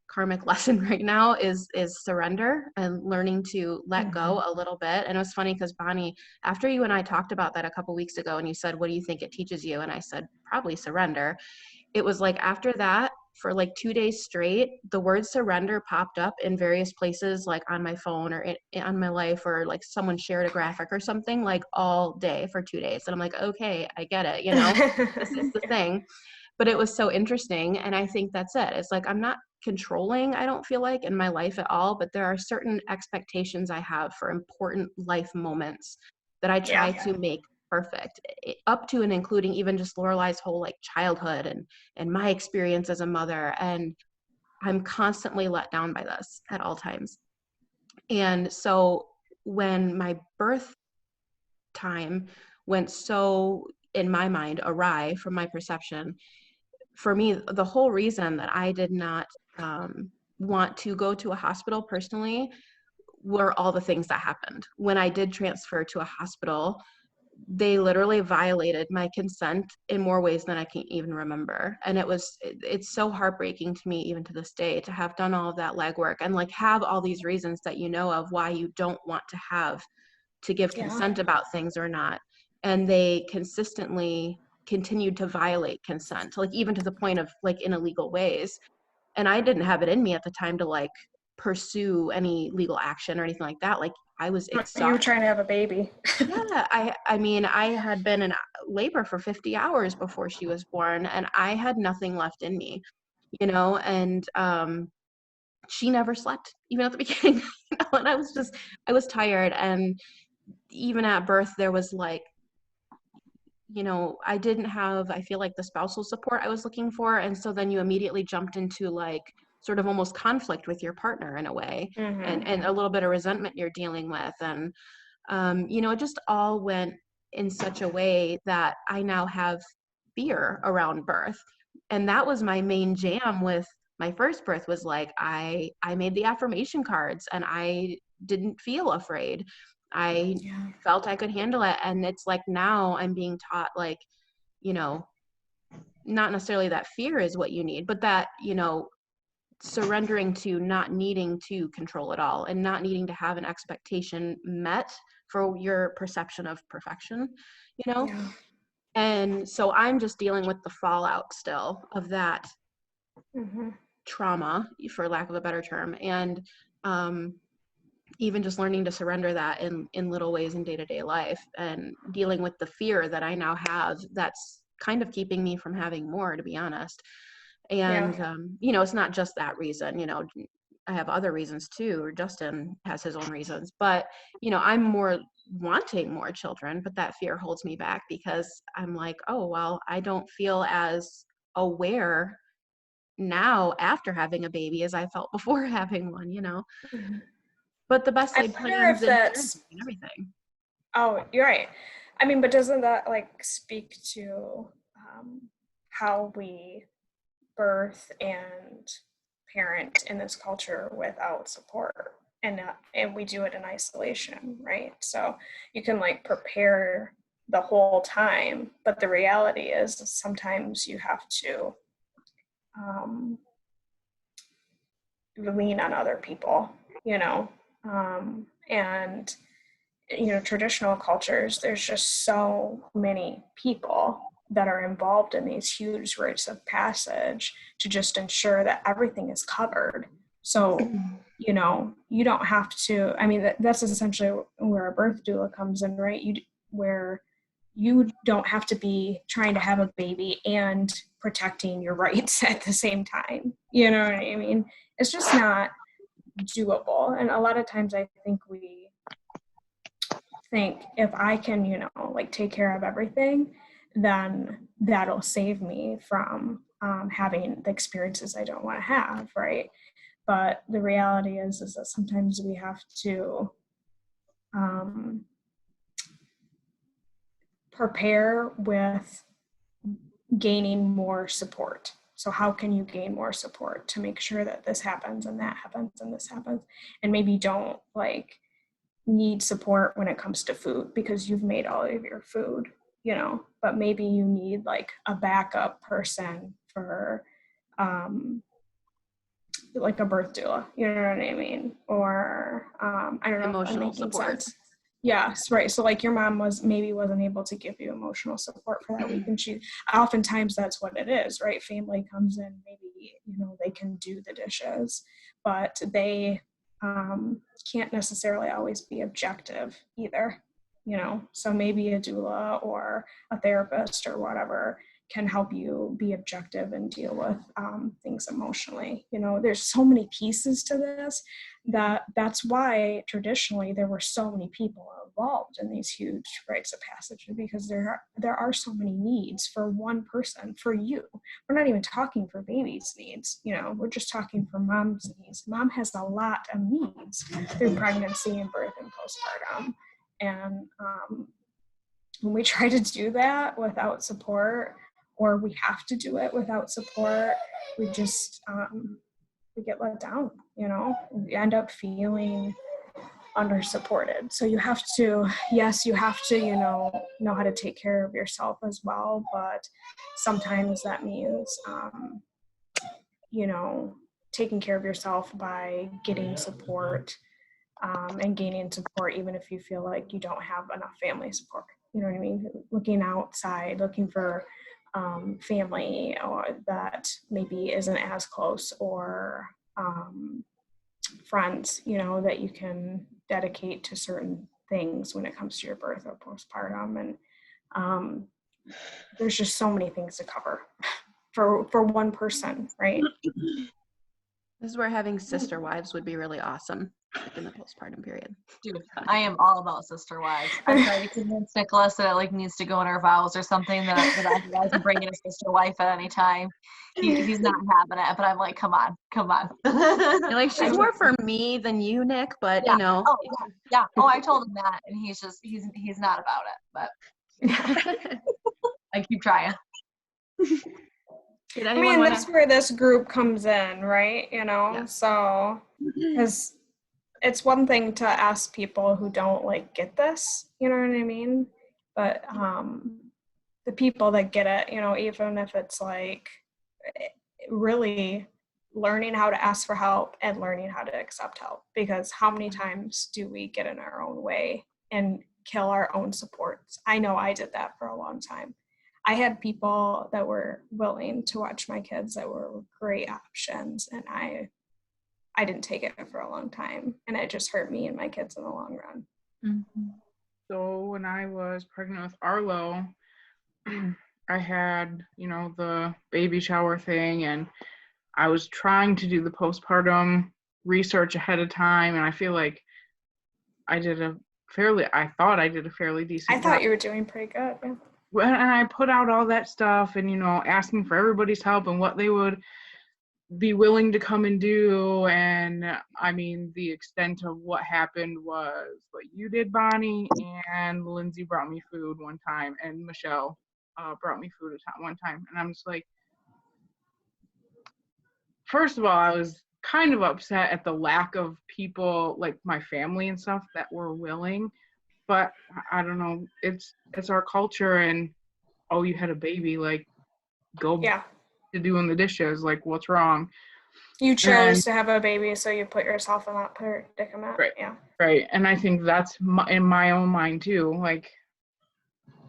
karmic lesson right now is surrender and learning to let go a little bit. And it was funny because Bonnie, after you and I talked about that a couple weeks ago, and you said, what do you think it teaches you? And I said, probably surrender. It was like after that, for like 2 days straight, the word surrender popped up in various places, like on my phone or on my life, or like someone shared a graphic or something, like all day for 2 days. And I'm like, okay, I get it. This is the thing. But it was so interesting. And I think that's it. It's like, I'm not controlling, I don't feel like, in my life at all, but there are certain expectations I have for important life moments that I try to make perfect, up to and including even just Lorelai's whole like childhood and my experience as a mother. And I'm constantly let down by this at all times. And so when my birth time went so, in my mind, awry from my perception, for me, the whole reason that I did not want to go to a hospital personally were all the things that happened. When I did transfer to a hospital, they literally violated my consent in more ways than I can even remember. And it's so heartbreaking to me, even to this day, to have done all of that legwork and like have all these reasons that you know of why you don't want to give consent about things or not. And they consistently continued to violate consent, like even to the point of like in illegal ways. And I didn't have it in me at the time to like pursue any legal action or anything like that. Like I was exhausted. You were trying to have a baby. Yeah, I mean, I had been in labor for 50 hours before she was born, and I had nothing left in me, and she never slept, even at the beginning. And I was tired. And even at birth, there was like, I didn't have, I feel like, the spousal support I was looking for. And so then you immediately jumped into like sort of almost conflict with your partner in a way, and a little bit of resentment you're dealing with. And, it just all went in such a way that I now have fear around birth. And that was my main jam with my first birth, was like, I made the affirmation cards and I didn't feel afraid. I felt I could handle it. And it's like, now I'm being taught, like, not necessarily that fear is what you need, but that, surrendering to not needing to control it all and not needing to have an expectation met for your perception of perfection, And so I'm just dealing with the fallout still of that trauma, for lack of a better term. And, even just learning to surrender that in little ways in day-to-day life, and dealing with the fear that I now have that's kind of keeping me from having more, to be honest. And, it's not just that reason, I have other reasons too, or Justin has his own reasons, but, I'm more wanting more children, but that fear holds me back because I'm like, oh, well, I don't feel as aware now after having a baby as I felt before having one, But the best laid plans and everything. Oh, you're right. I mean, but doesn't that like speak to how we birth and parent in this culture without support, and we do it in isolation, right? So you can like prepare the whole time, but the reality is sometimes you have to lean on other people, and traditional cultures, there's just so many people that are involved in these huge rites of passage to just ensure that everything is covered. So, you don't have to, I mean, that's essentially where a birth doula comes in, right? Where you don't have to be trying to have a baby and protecting your rights at the same time. You know what I mean? It's just not doable. And a lot of times I think we think if I can, like take care of everything, then that'll save me from having the experiences I don't want to have, right? But the reality is that sometimes we have to prepare with gaining more support. So how can you gain more support to make sure that this happens and that happens and this happens? And maybe don't like need support when it comes to food because you've made all of your food, but maybe you need like a backup person for like a birth doula, you know what I mean? Or I don't know, emotional if I'm making support. sense. Yes, right. So like your mom wasn't able to give you emotional support for that week, and oftentimes that's what it is, right? Family comes in, maybe they can do the dishes, but they can't necessarily always be objective either, so maybe a doula or a therapist or whatever can help you be objective and deal with things emotionally. There's so many pieces to this that's why traditionally there were so many people involved in these huge rites of passage, because there are so many needs for one person, for you. We're not even talking for babies' needs, we're just talking for mom's needs. Mom has a lot of needs through pregnancy and birth and postpartum. And when we try to do that without support, or we have to do it without support, we just we get let down, we end up feeling under-supported. So you have to know how to take care of yourself as well, but sometimes that means taking care of yourself by getting support and gaining support, even if you feel like you don't have enough family support. You know what I mean? Looking outside, looking for family or that maybe isn't as close, or friends, that you can dedicate to certain things when it comes to your birth or postpartum. And there's just so many things to cover for one person, right? This is where having sister wives would be really awesome in the postpartum period. Dude, I am all about sister wives. I try to convince Nicholas that it like needs to go in our vows or something that otherwise I'm bringing a sister wife at any time. He's not having it, but I'm like, come on. You're like, she's more for me than you, Nick, but Yeah. you know. Oh yeah. Oh, I told him that, and he's not about it. But I keep trying. Did I anyone mean, wanna- that's where this group comes in, right? You know, Yeah. so because it's one thing to ask people who don't like get this, you know what I mean? But the people that get it, you know, even if it's like really learning how to ask for help and learning how to accept help, because how many times do we get in our own way and kill our own supports? I know I did that for a long time. I had people that were willing to watch my kids that were great options, and I didn't take it for a long time, and it just hurt me and my kids in the long run. Mm-hmm. So when I was pregnant with Arlo, I had, the baby shower thing, and I was trying to do the postpartum research ahead of time, and I feel like I thought I did a fairly decent I thought job. you were doing pretty good. Yeah. Well, and I put out all that stuff and, asking for everybody's help and what they would be willing to come and do. And I mean, the extent of what happened was what you did, Bonnie, and Lindsay brought me food one time, and Michelle brought me food one time. And I'm just like, first of all, I was kind of upset at the lack of people, like my family and stuff, that were willing. But I don't know, it's our culture, and oh, you had a baby, like, go to doing the dishes, like, what's wrong? You chose to have a baby, so you put yourself in that predicament. Right. Yeah. Right. And I think that's in my own mind too. Like,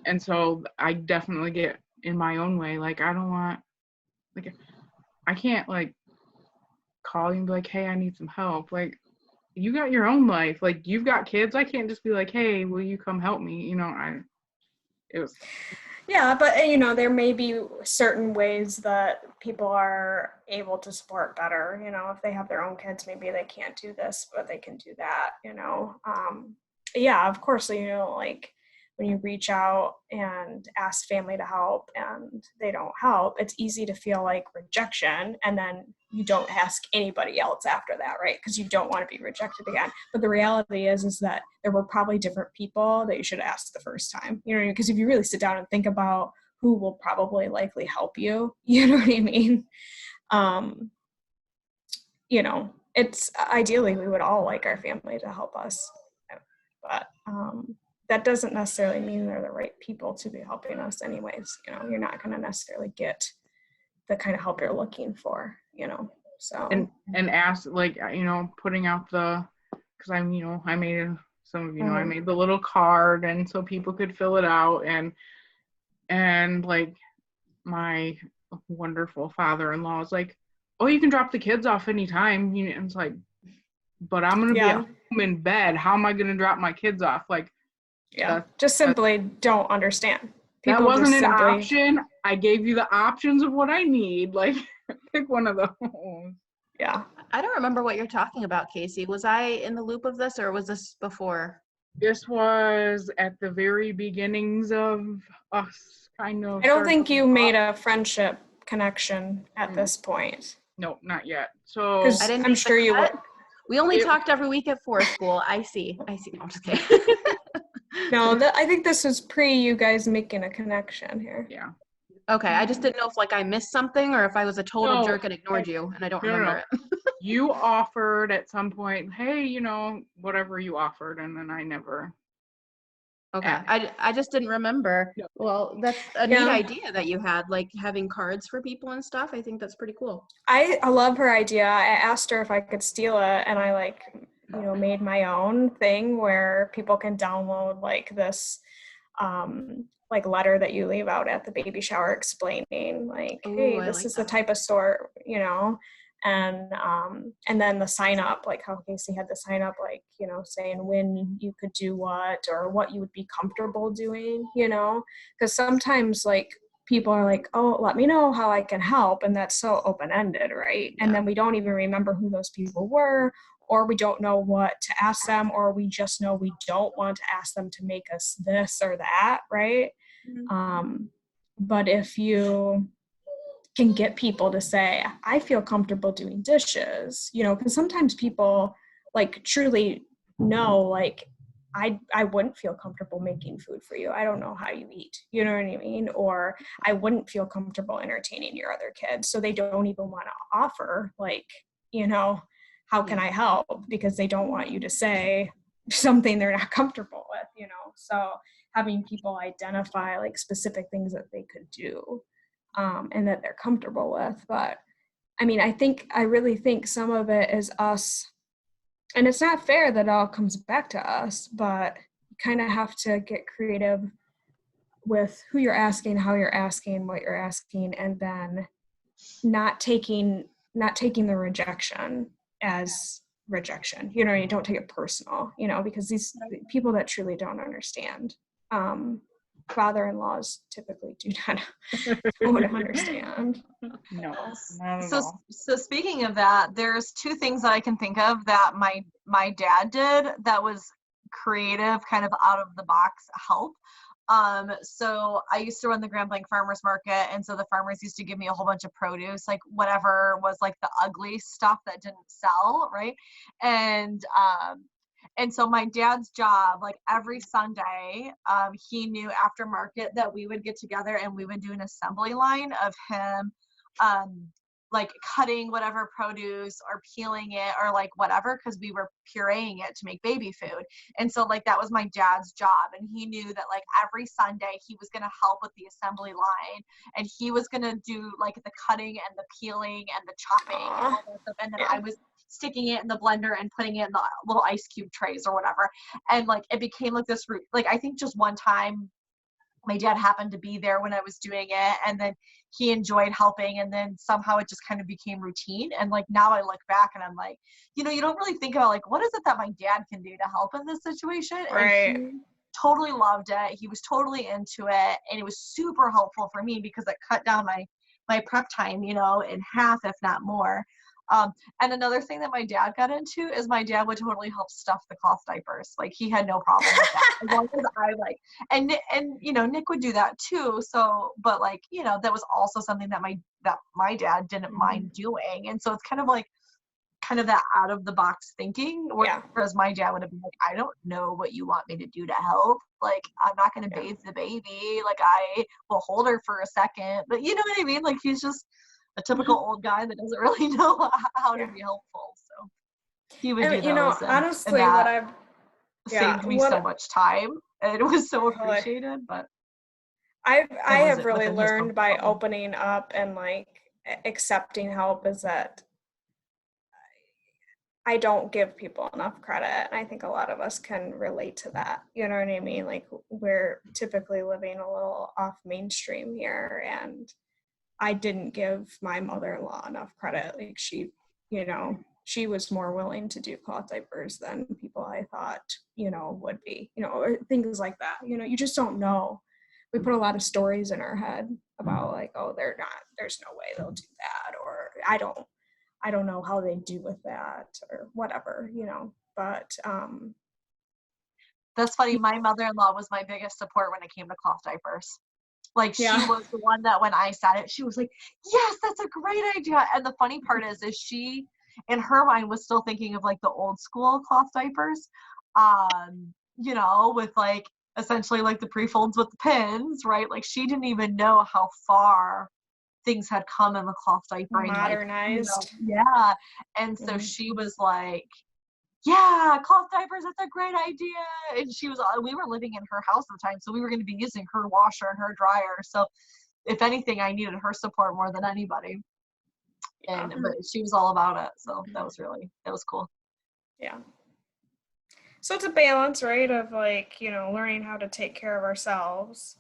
and so I definitely get in my own way. Like, I don't want, like, I can't like call you and be like, hey, I need some help. Like, you got your own life. Like, you've got kids. I can't just be like, hey, will you come help me? It was. Yeah, but there may be certain ways that people are able to support better. If they have their own kids, maybe they can't do this, but they can do that. Yeah, of course. Like when you reach out and ask family to help and they don't help, it's easy to feel like rejection, and then you don't ask anybody else after that, right? Because you don't want to be rejected again. But the reality is that there were probably different people that you should ask the first time, because if you really sit down and think about who will probably likely help you, you know what I mean? It's ideally we would all like our family to help us, but that doesn't necessarily mean they're the right people to be helping us anyways. You're not going to necessarily get the kind of help you're looking for, so. And ask, like, putting out because I made, some of I made the little card, and so people could fill it out, and like my wonderful father-in-law is like, oh, you can drop the kids off anytime. And it's like, but I'm going to be at home in bed. How am I going to drop my kids off? Like, just simply don't understand. People that wasn't an option. I gave you the options of what I need. Like, pick one of those. Yeah. I don't remember what you're talking about, Casey. Was I in the loop of this, or was this before? This was at the very beginnings of us kind of. I don't think you made a friendship connection at this point. No, not yet. So I'm sure you would. We only talked every week at forest school. I see. No, I'm just kidding. No, I think this was pre you guys making a connection here. Yeah. Okay, I just didn't know if like I missed something or if I was a total jerk and ignored you, and I don't remember it. You offered at some point, hey, whatever you offered, and then I never. Okay, I just didn't remember. Yeah. Well, that's a neat idea that you had, like having cards for people and stuff. I think that's pretty cool. I love her idea. I asked her if I could steal it, and I made my own thing where people can download like this like letter that you leave out at the baby shower explaining like, hey, this is the type of store, and then the sign up, like how Casey had the sign up, like, saying when you could do what or what you would be comfortable doing, because sometimes like people are like, oh, let me know how I can help. And that's so open-ended, right? And then we don't even remember who those people were, or we don't know what to ask them, or we just know we don't want to ask them to make us this or that, right? But if you can get people to say, I feel comfortable doing dishes, you know, because sometimes people like truly know, like, I wouldn't feel comfortable making food for you. I don't know how you eat, you know what I mean? Or I wouldn't feel comfortable entertaining your other kids. So they don't even want to offer, like, you know, how can I help? Because they don't want you to say something they're not comfortable with, you know? So having people identify like specific things that they could do, and that they're comfortable with. But I mean, I really think some of it is us, and it's not fair that it all comes back to us, but you kind of have to get creative with who you're asking, how you're asking, what you're asking, and then not taking the rejection as rejection. You know, you don't take it personal, you know, because these people that truly don't understand, father-in-laws typically do not want to understand. No, not at So, all. so speaking of that, there's two things that I can think of that my dad did that was creative, kind of out of the box help. So I used to run the Grand Blanc Farmers Market, and so the farmers used to give me a whole bunch of produce, like whatever was like the ugly stuff that didn't sell, right? And so my dad's job, like every Sunday, he knew after market that we would get together and we would do an assembly line of him, like cutting whatever produce or peeling it or like whatever, because we were pureeing it to make baby food. And so like that was my dad's job, and he knew that like every Sunday he was going to help with the assembly line, and he was going to do like the cutting and the peeling and the chopping and all that stuff, and then I was sticking it in the blender and putting it in the little ice cube trays or whatever. And like it became like this like I think just one time my dad happened to be there when I was doing it, and then he enjoyed helping, and then somehow it just kind of became routine. And like now I look back and I'm like, you know, you don't really think about like what is it that my dad can do to help in this situation. Right. And he totally loved it. He was totally into it, and it was super helpful for me because it cut down my prep time, you know, in half, if not more. And another thing that my dad got into is my dad would totally help stuff the cloth diapers. Like he had no problem with that. As long as I like, and you know, Nick would do that too. So, but like, you know, that was also something that my dad didn't mind doing. And so it's kind of that out of the box thinking, whereas my dad would have been like, I don't know what you want me to do to help. Like, I'm not going to bathe the baby. Like I will hold her for a second, but you know what I mean? Like he's just a typical old guy that doesn't really know how to be helpful. So he would do those. You know, honestly, what I've saved me so much time, and it was so appreciated. But I have really learned by opening up and like accepting help is that I don't give people enough credit. And I think a lot of us can relate to that. You know what I mean? Like we're typically living a little off mainstream here, and I didn't give my mother-in-law enough credit. Like she, you know, she was more willing to do cloth diapers than people I thought, you know, would be, you know, or things like that. You know, you just don't know. We put a lot of stories in our head about like, oh, there's no way they'll do that. Or I don't know how they do with that or whatever, you know, but. That's funny. My mother-in-law was my biggest support when it came to cloth diapers. Like she was the one that when I said it, she was like, yes, that's a great idea. And the funny part is she, in her mind, was still thinking of like the old school cloth diapers, you know, with like essentially like the pre-folds with the pins, right? Like she didn't even know how far things had come in the cloth diaper. Modernized. Like, you know, yeah. And so she was like, yeah, cloth diapers, that's a great idea. And we were living in her house at the time, so we were going to be using her washer and her dryer. So if anything, I needed her support more than anybody. But she was all about it. So that was cool. Yeah. So it's a balance, right? Of like, you know, learning how to take care of ourselves,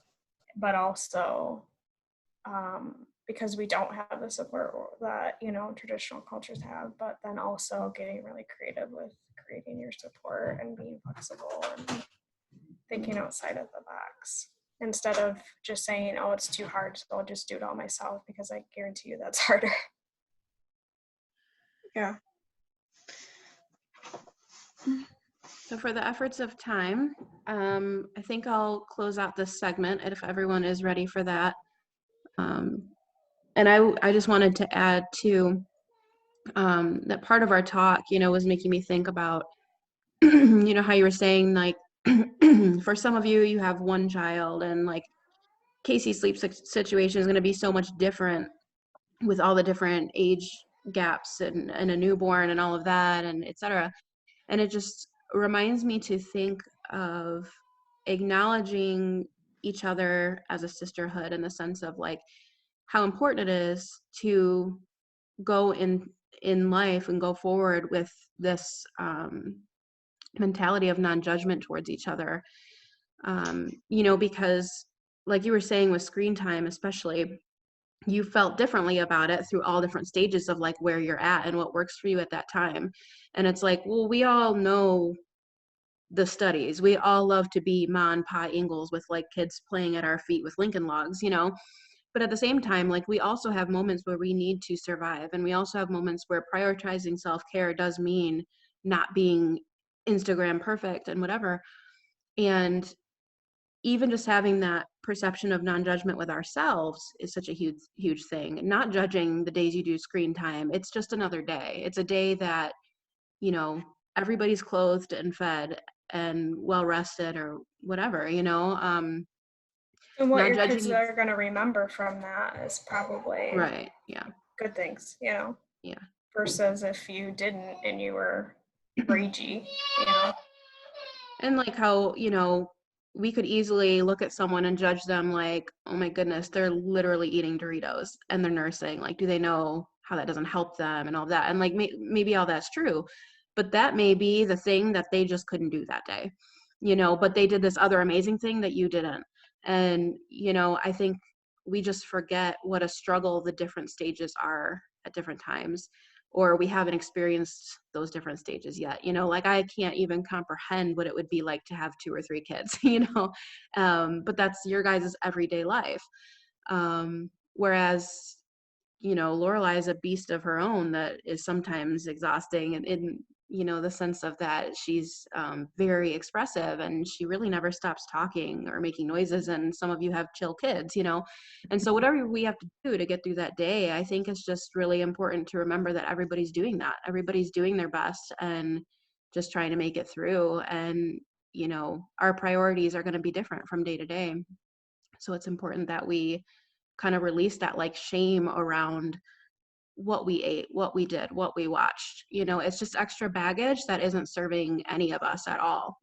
but also, because we don't have the support that, you know, traditional cultures have, but then also getting really creative with creating your support and being flexible and thinking outside of the box. instead of just saying, oh, it's too hard, so I'll just do it all myself, because I guarantee you that's harder. Yeah. So for the efforts of time, I think I'll close out this segment if everyone is ready for that. And I just wanted to add too, that part of our talk, was making me think about, how you were saying, like, for some of you, you have one child, and like Casey's sleep situation is going to be so much different with all the different age gaps and a newborn and all of that, and et cetera. And it just reminds me to think of acknowledging each other as a sisterhood, in the sense of like how important it is to go in life and go forward with this mentality of non-judgment towards each other. Because like you were saying with screen time, especially, you felt differently about it through all different stages of like where you're at and what works for you at that time. And it's like, well, we all know the studies. We all love to be Ma and Pa Ingalls with like kids playing at our feet with Lincoln Logs, but at the same time, like, we also have moments where we need to survive, and we also have moments where prioritizing self-care does mean not being Instagram perfect and whatever. And even just having that perception of non-judgment with ourselves is such a huge thing. Not judging the days you do screen time. It's just another day. It's a day that, everybody's clothed and fed and well rested or whatever, And what not your judging kids are going to remember from that is probably right. Yeah. good things, Yeah. versus if you didn't and you were ragey, And like how, we could easily look at someone and judge them like, oh my goodness, they're literally eating Doritos and they're nursing. Like, do they know how that doesn't help them and all that? And like, maybe all that's true, but that may be the thing that they just couldn't do that day, but they did this other amazing thing that you didn't. And, I think we just forget what a struggle the different stages are at different times, or we haven't experienced those different stages yet. Like, I can't even comprehend what it would be like to have 2 or 3 kids, but that's your guys' everyday life. Whereas, Lorelai is a beast of her own that is sometimes exhausting, and in, the sense of that she's very expressive, and she really never stops talking or making noises, and some of you have chill kids, and so whatever we have to do to get through that day, I think it's just really important to remember that everybody's doing that. Everybody's doing their best and just trying to make it through, and our priorities are going to be different from day to day. So it's important that we kind of release that like shame around what we ate, what we did, what we watched. It's just extra baggage that isn't serving any of us at all,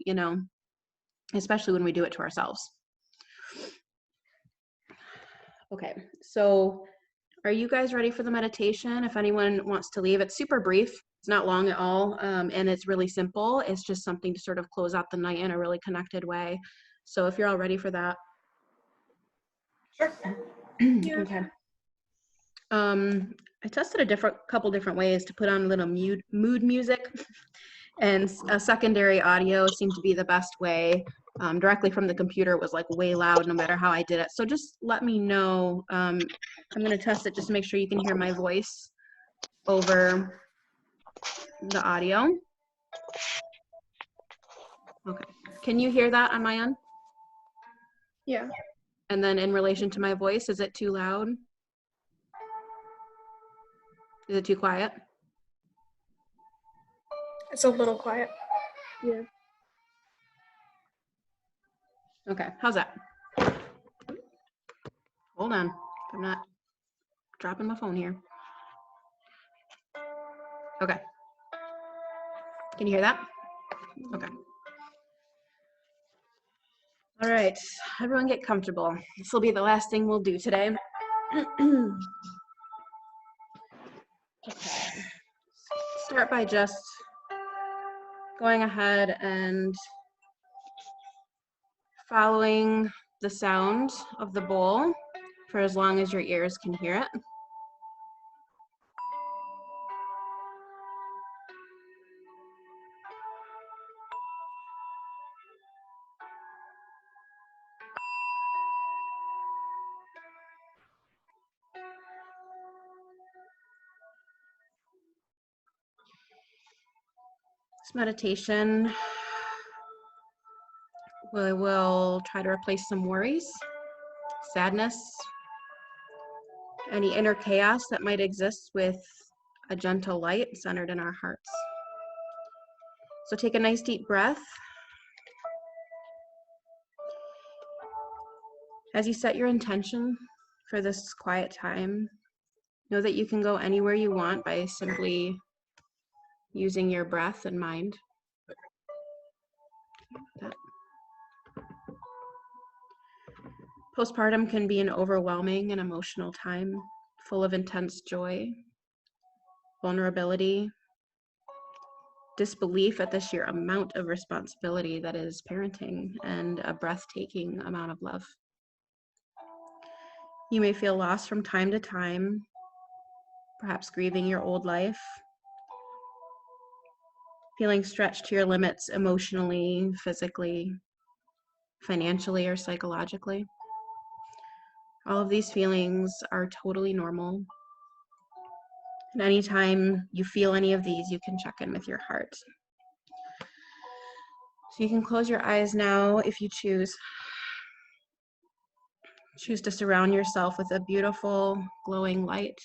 especially when we do it to ourselves. Okay, so are you guys ready for the meditation? If anyone wants to leave, it's super brief. It's not long at all, and it's really simple. It's just something to sort of close out the night in a really connected way. So if you're all ready for that. Sure. Okay. I tested a couple different ways to put on a little mood music, and a secondary audio seemed to be the best way. Directly from the computer was like way loud no matter how I did it. So just let me know. I'm going to test it just to make sure you can hear my voice over the audio. Okay. Can you hear that on my end? Yeah. And then in relation to my voice, is it too loud? Is it too quiet? It's a little quiet. Yeah. Okay, how's that? Hold on, I'm not dropping my phone here. Okay. Can you hear that? Okay. All right, everyone get comfortable. This will be the last thing we'll do today. Okay. Start by just going ahead and following the sound of the bowl for as long as your ears can hear it. This meditation, we will try to replace some worries, sadness, any inner chaos that might exist with a gentle light centered in our hearts. So take a nice deep breath. As you set your intention for this quiet time, know that you can go anywhere you want by simply using your breath and mind. Postpartum can be an overwhelming and emotional time, full of intense joy, vulnerability, disbelief at the sheer amount of responsibility that is parenting, and a breathtaking amount of love. You may feel lost from time to time, perhaps grieving your old life, feeling stretched to your limits emotionally, physically, financially, or psychologically. All of these feelings are totally normal. And anytime you feel any of these, you can check in with your heart. So you can close your eyes now if you choose. Choose to surround yourself with a beautiful, glowing light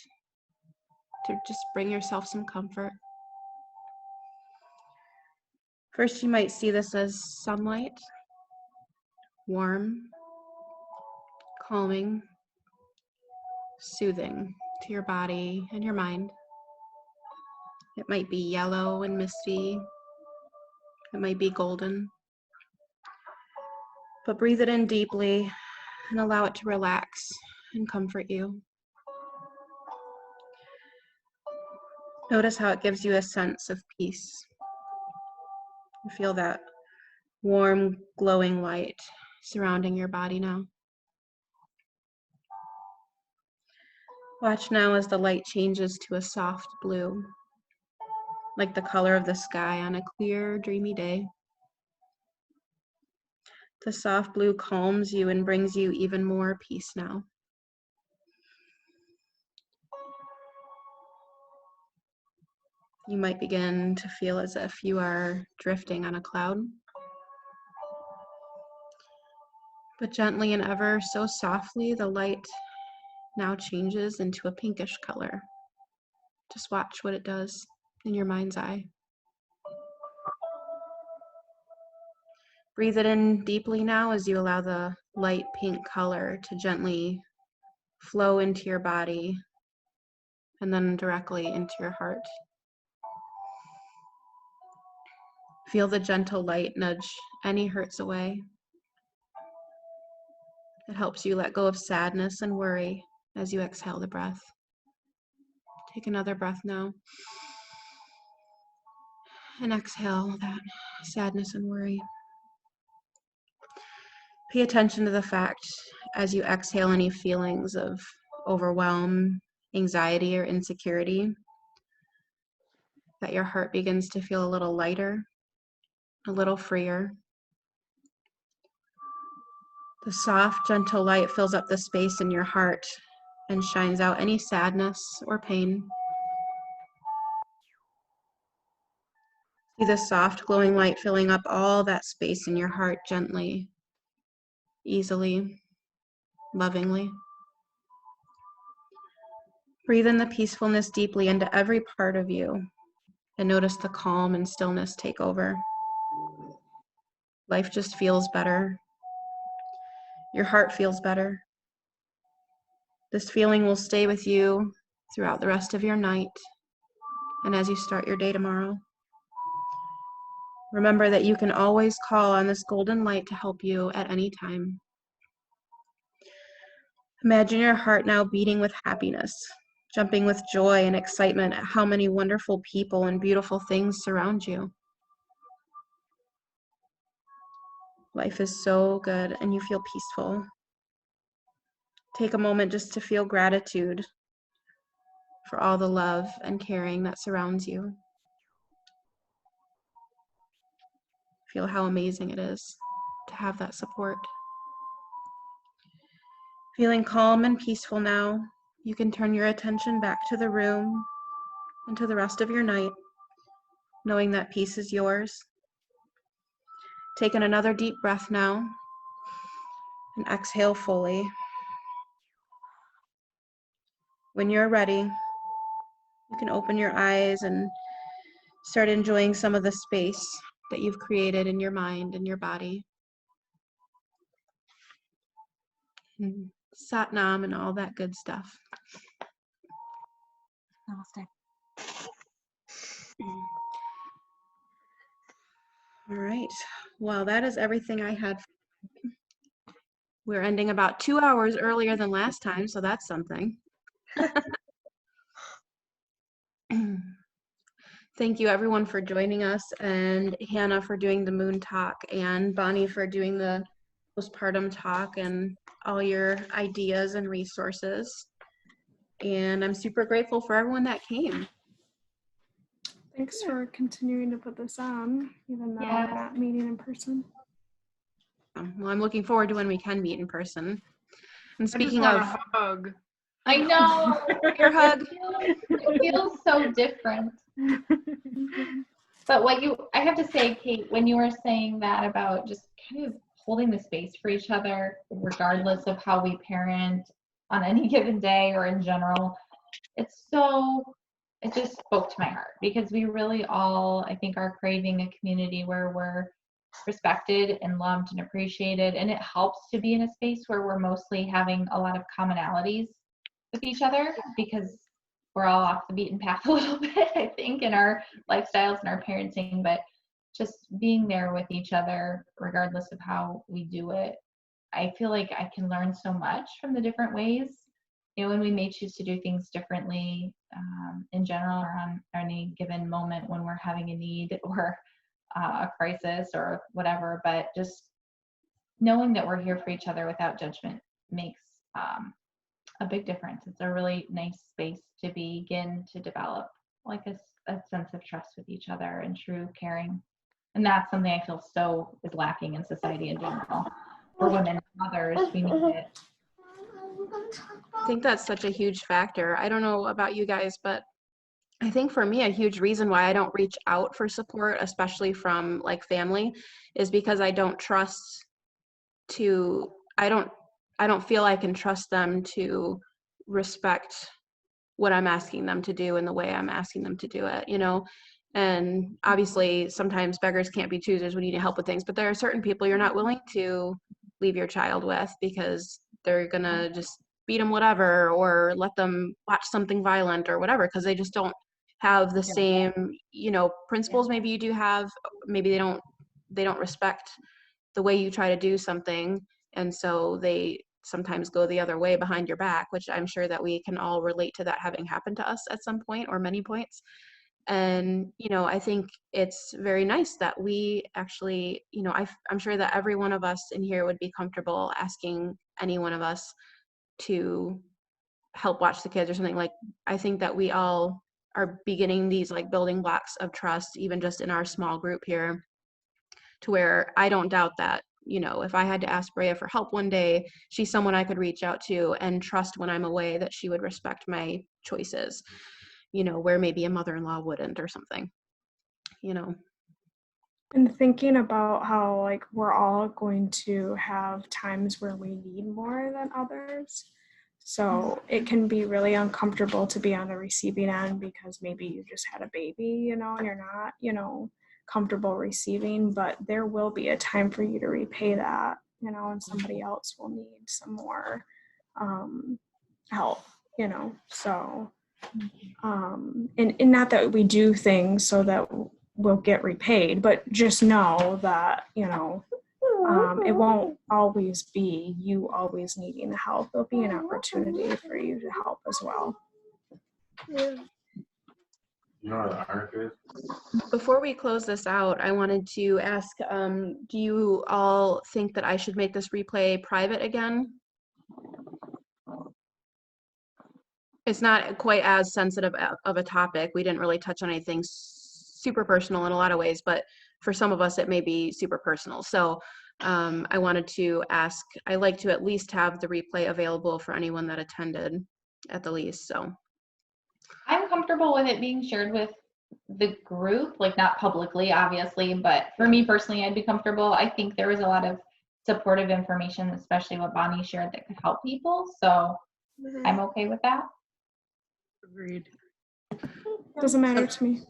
to just bring yourself some comfort. First, you might see this as sunlight, warm, calming, soothing to your body and your mind. It might be yellow and misty. It might be golden. But breathe it in deeply and allow it to relax and comfort you. Notice how it gives you a sense of peace. You feel that warm, glowing light surrounding your body now. Watch now as the light changes to a soft blue, like the color of the sky on a clear, dreamy day. The soft blue calms you and brings you even more peace now. You might begin to feel as if you are drifting on a cloud. But gently and ever so softly, the light now changes into a pinkish color. Just watch what it does in your mind's eye. Breathe it in deeply now as you allow the light pink color to gently flow into your body and then directly into your heart. Feel the gentle light nudge any hurts away. It helps you let go of sadness and worry as you exhale the breath. Take another breath now. And exhale that sadness and worry. Pay attention to the fact as you exhale any feelings of overwhelm, anxiety, or insecurity, that your heart begins to feel a little lighter, a little freer. The soft, gentle light fills up the space in your heart and shines out any sadness or pain. See the soft, glowing light filling up all that space in your heart gently, easily, lovingly. Breathe in the peacefulness deeply into every part of you and notice the calm and stillness take over. Life just feels better. Your heart feels better. This feeling will stay with you throughout the rest of your night and as you start your day tomorrow. Remember that you can always call on this golden light to help you at any time. Imagine your heart now beating with happiness, jumping with joy and excitement at how many wonderful people and beautiful things surround you. Life is so good and you feel peaceful. Take a moment just to feel gratitude for all the love and caring that surrounds you. Feel how amazing it is to have that support. Feeling calm and peaceful now, you can turn your attention back to the room and to the rest of your night, knowing that peace is yours. Taking another deep breath now and exhale fully. When you're ready, you can open your eyes and start enjoying some of the space that you've created in your mind and your body. And Sat Nam and all that good stuff. Namaste. All right. Well, that is everything I had. We're ending about 2 hours earlier than last time, so that's something. Thank you everyone for joining us, and Hannah for doing the moon talk, and Bonnie for doing the postpartum talk and all your ideas and resources. And I'm super grateful for everyone that came. Thanks for continuing to put this on, even though we're not meeting in person. Well, I'm looking forward to when we can meet in person. And speaking I of just want a hug. I know. your hug, It feels so different. But I have to say, Kate, when you were saying that about just kind of holding the space for each other, regardless of how we parent on any given day or in general, it just spoke to my heart, because we really all, I think, are craving a community where we're respected and loved and appreciated. And it helps to be in a space where we're mostly having a lot of commonalities with each other, because we're all off the beaten path a little bit, I think, in our lifestyles and our parenting. But just being there with each other, regardless of how we do it, I feel like I can learn so much from the different ways. When we may choose to do things differently in general, or on any given moment when we're having a need or a crisis or whatever, but just knowing that we're here for each other without judgment makes a big difference. It's a really nice space to begin to develop like a sense of trust with each other and true caring. And that's something I feel so is lacking in society in general. For women, mothers, we need it. I think that's such a huge factor. I don't know about you guys, but I think for me, a huge reason why I don't reach out for support, especially from like family, is because I don't feel I can trust them to respect what I'm asking them to do and the way I'm asking them to do it, And obviously sometimes beggars can't be choosers when you need help with things, but there are certain people you're not willing to leave your child with because they're gonna just beat them whatever, or let them watch something violent or whatever, because they just don't have the same, principles maybe you do have. Maybe they don't respect the way you try to do something, and so they sometimes go the other way behind your back, which I'm sure that we can all relate to that having happened to us at some point or many points. And I think it's very nice that we actually, I'm sure that every one of us in here would be comfortable asking any one of us to help watch the kids or something. Like, I think that we all are beginning these like building blocks of trust, even just in our small group here, to where I don't doubt that, if I had to ask Brea for help one day, she's someone I could reach out to and trust when I'm away that she would respect my choices, where maybe a mother-in-law wouldn't or something, And thinking about how like we're all going to have times where we need more than others. So it can be really uncomfortable to be on the receiving end because maybe you just had a baby, and you're not, comfortable receiving, but there will be a time for you to repay that, and somebody else will need some more help, so and not that we do things so that we'll get repaid, but just know that, it won't always be you always needing the help. There'll be an opportunity for you to help as well. Before we close this out, I wanted to ask, do you all think that I should make this replay private again? It's not quite as sensitive of a topic. We didn't really touch on anything super personal in a lot of ways, but for some of us it may be super personal. So I wanted to ask, I like to at least have the replay available for anyone that attended at the least. So I'm comfortable with it being shared with the group, like not publicly, obviously, but for me personally, I'd be comfortable. I think there was a lot of supportive information, especially what Bonnie shared, that could help people. So I'm okay with that. Agreed. Doesn't matter to me.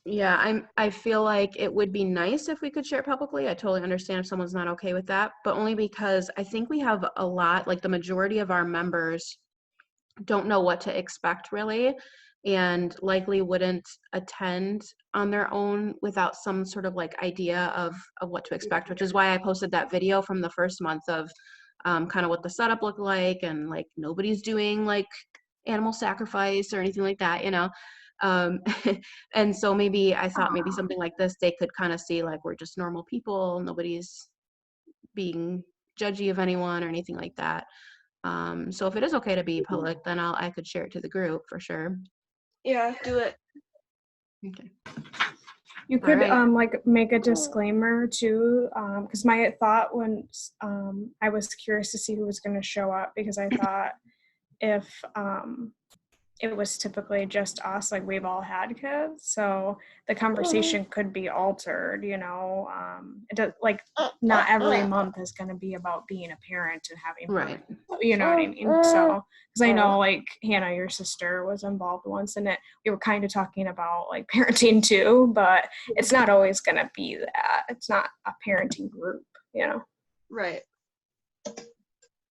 Yeah, I feel like it would be nice if we could share it publicly. I totally understand if someone's not okay with that, but only because I think we have a lot, like the majority of our members don't know what to expect really, and likely wouldn't attend on their own without some sort of like idea of what to expect, which is why I posted that video from the first month of kind of what the setup looked like, and like nobody's doing like animal sacrifice or anything like that, you know. And so maybe I thought maybe something like this, they could kind of see like we're just normal people, nobody's being judgy of anyone or anything like that. So if it is okay to be public, then I could share it to the group for sure. Yeah, do it. Okay. You could right. like make a disclaimer too, because my thought when I was curious to see who was going to show up, because I thought if it was typically just us, like we've all had kids, so the conversation could be altered, you know. It does, like not every month is going to be about being a parent and having Right. you know what I mean? So, because I know like Hannah, your sister, was involved once, and we were kind of talking about like parenting too, but it's not always going to be that. It's not a parenting group, you know. Right.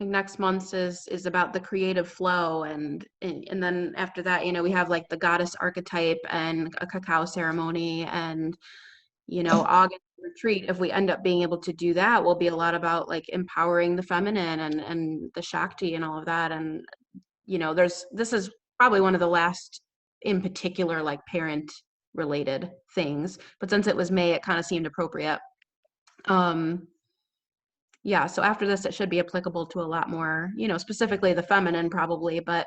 Next month's is about the creative flow, and then after that, you know, we have like the goddess archetype and a cacao ceremony, and you know, August retreat, if we end up being able to do that, will be a lot about like empowering the feminine and the Shakti and all of that. And you know, this is probably one of the last in particular like parent related things, but since it was May, it kind of seemed appropriate. Yeah, so after this, it should be applicable to a lot more, you know, specifically the feminine probably, but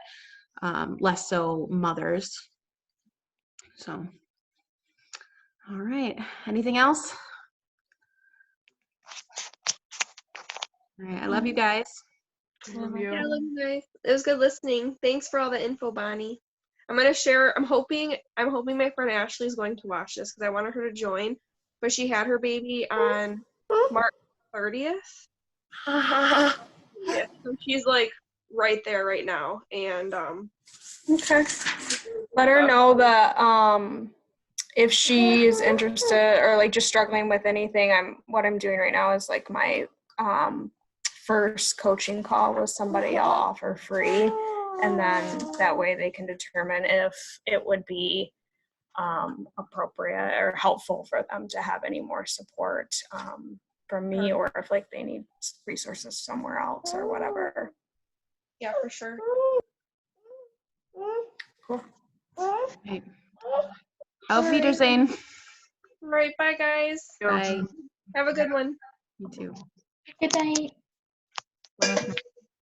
less so mothers. So, all right. Anything else? All right. I love you guys. Love you. Yeah, I love you guys. It was good listening. Thanks for all the info, Bonnie. I'm gonna share. I'm hoping my friend Ashley is going to watch this because I wanted her to join, but she had her baby on March 30th. Yeah, so she's like right there right now, and Okay. Let her know that if she's interested or like just struggling with anything, what I'm doing right now is like my first coaching call with somebody I'll offer free, and then that way they can determine if it would be appropriate or helpful for them to have any more support from me, or if like they need resources somewhere else or whatever. yeah, for sure. Cool. Right. Auf Wiedersehen. All right, bye guys. Bye. Have a good one. You too. Good night.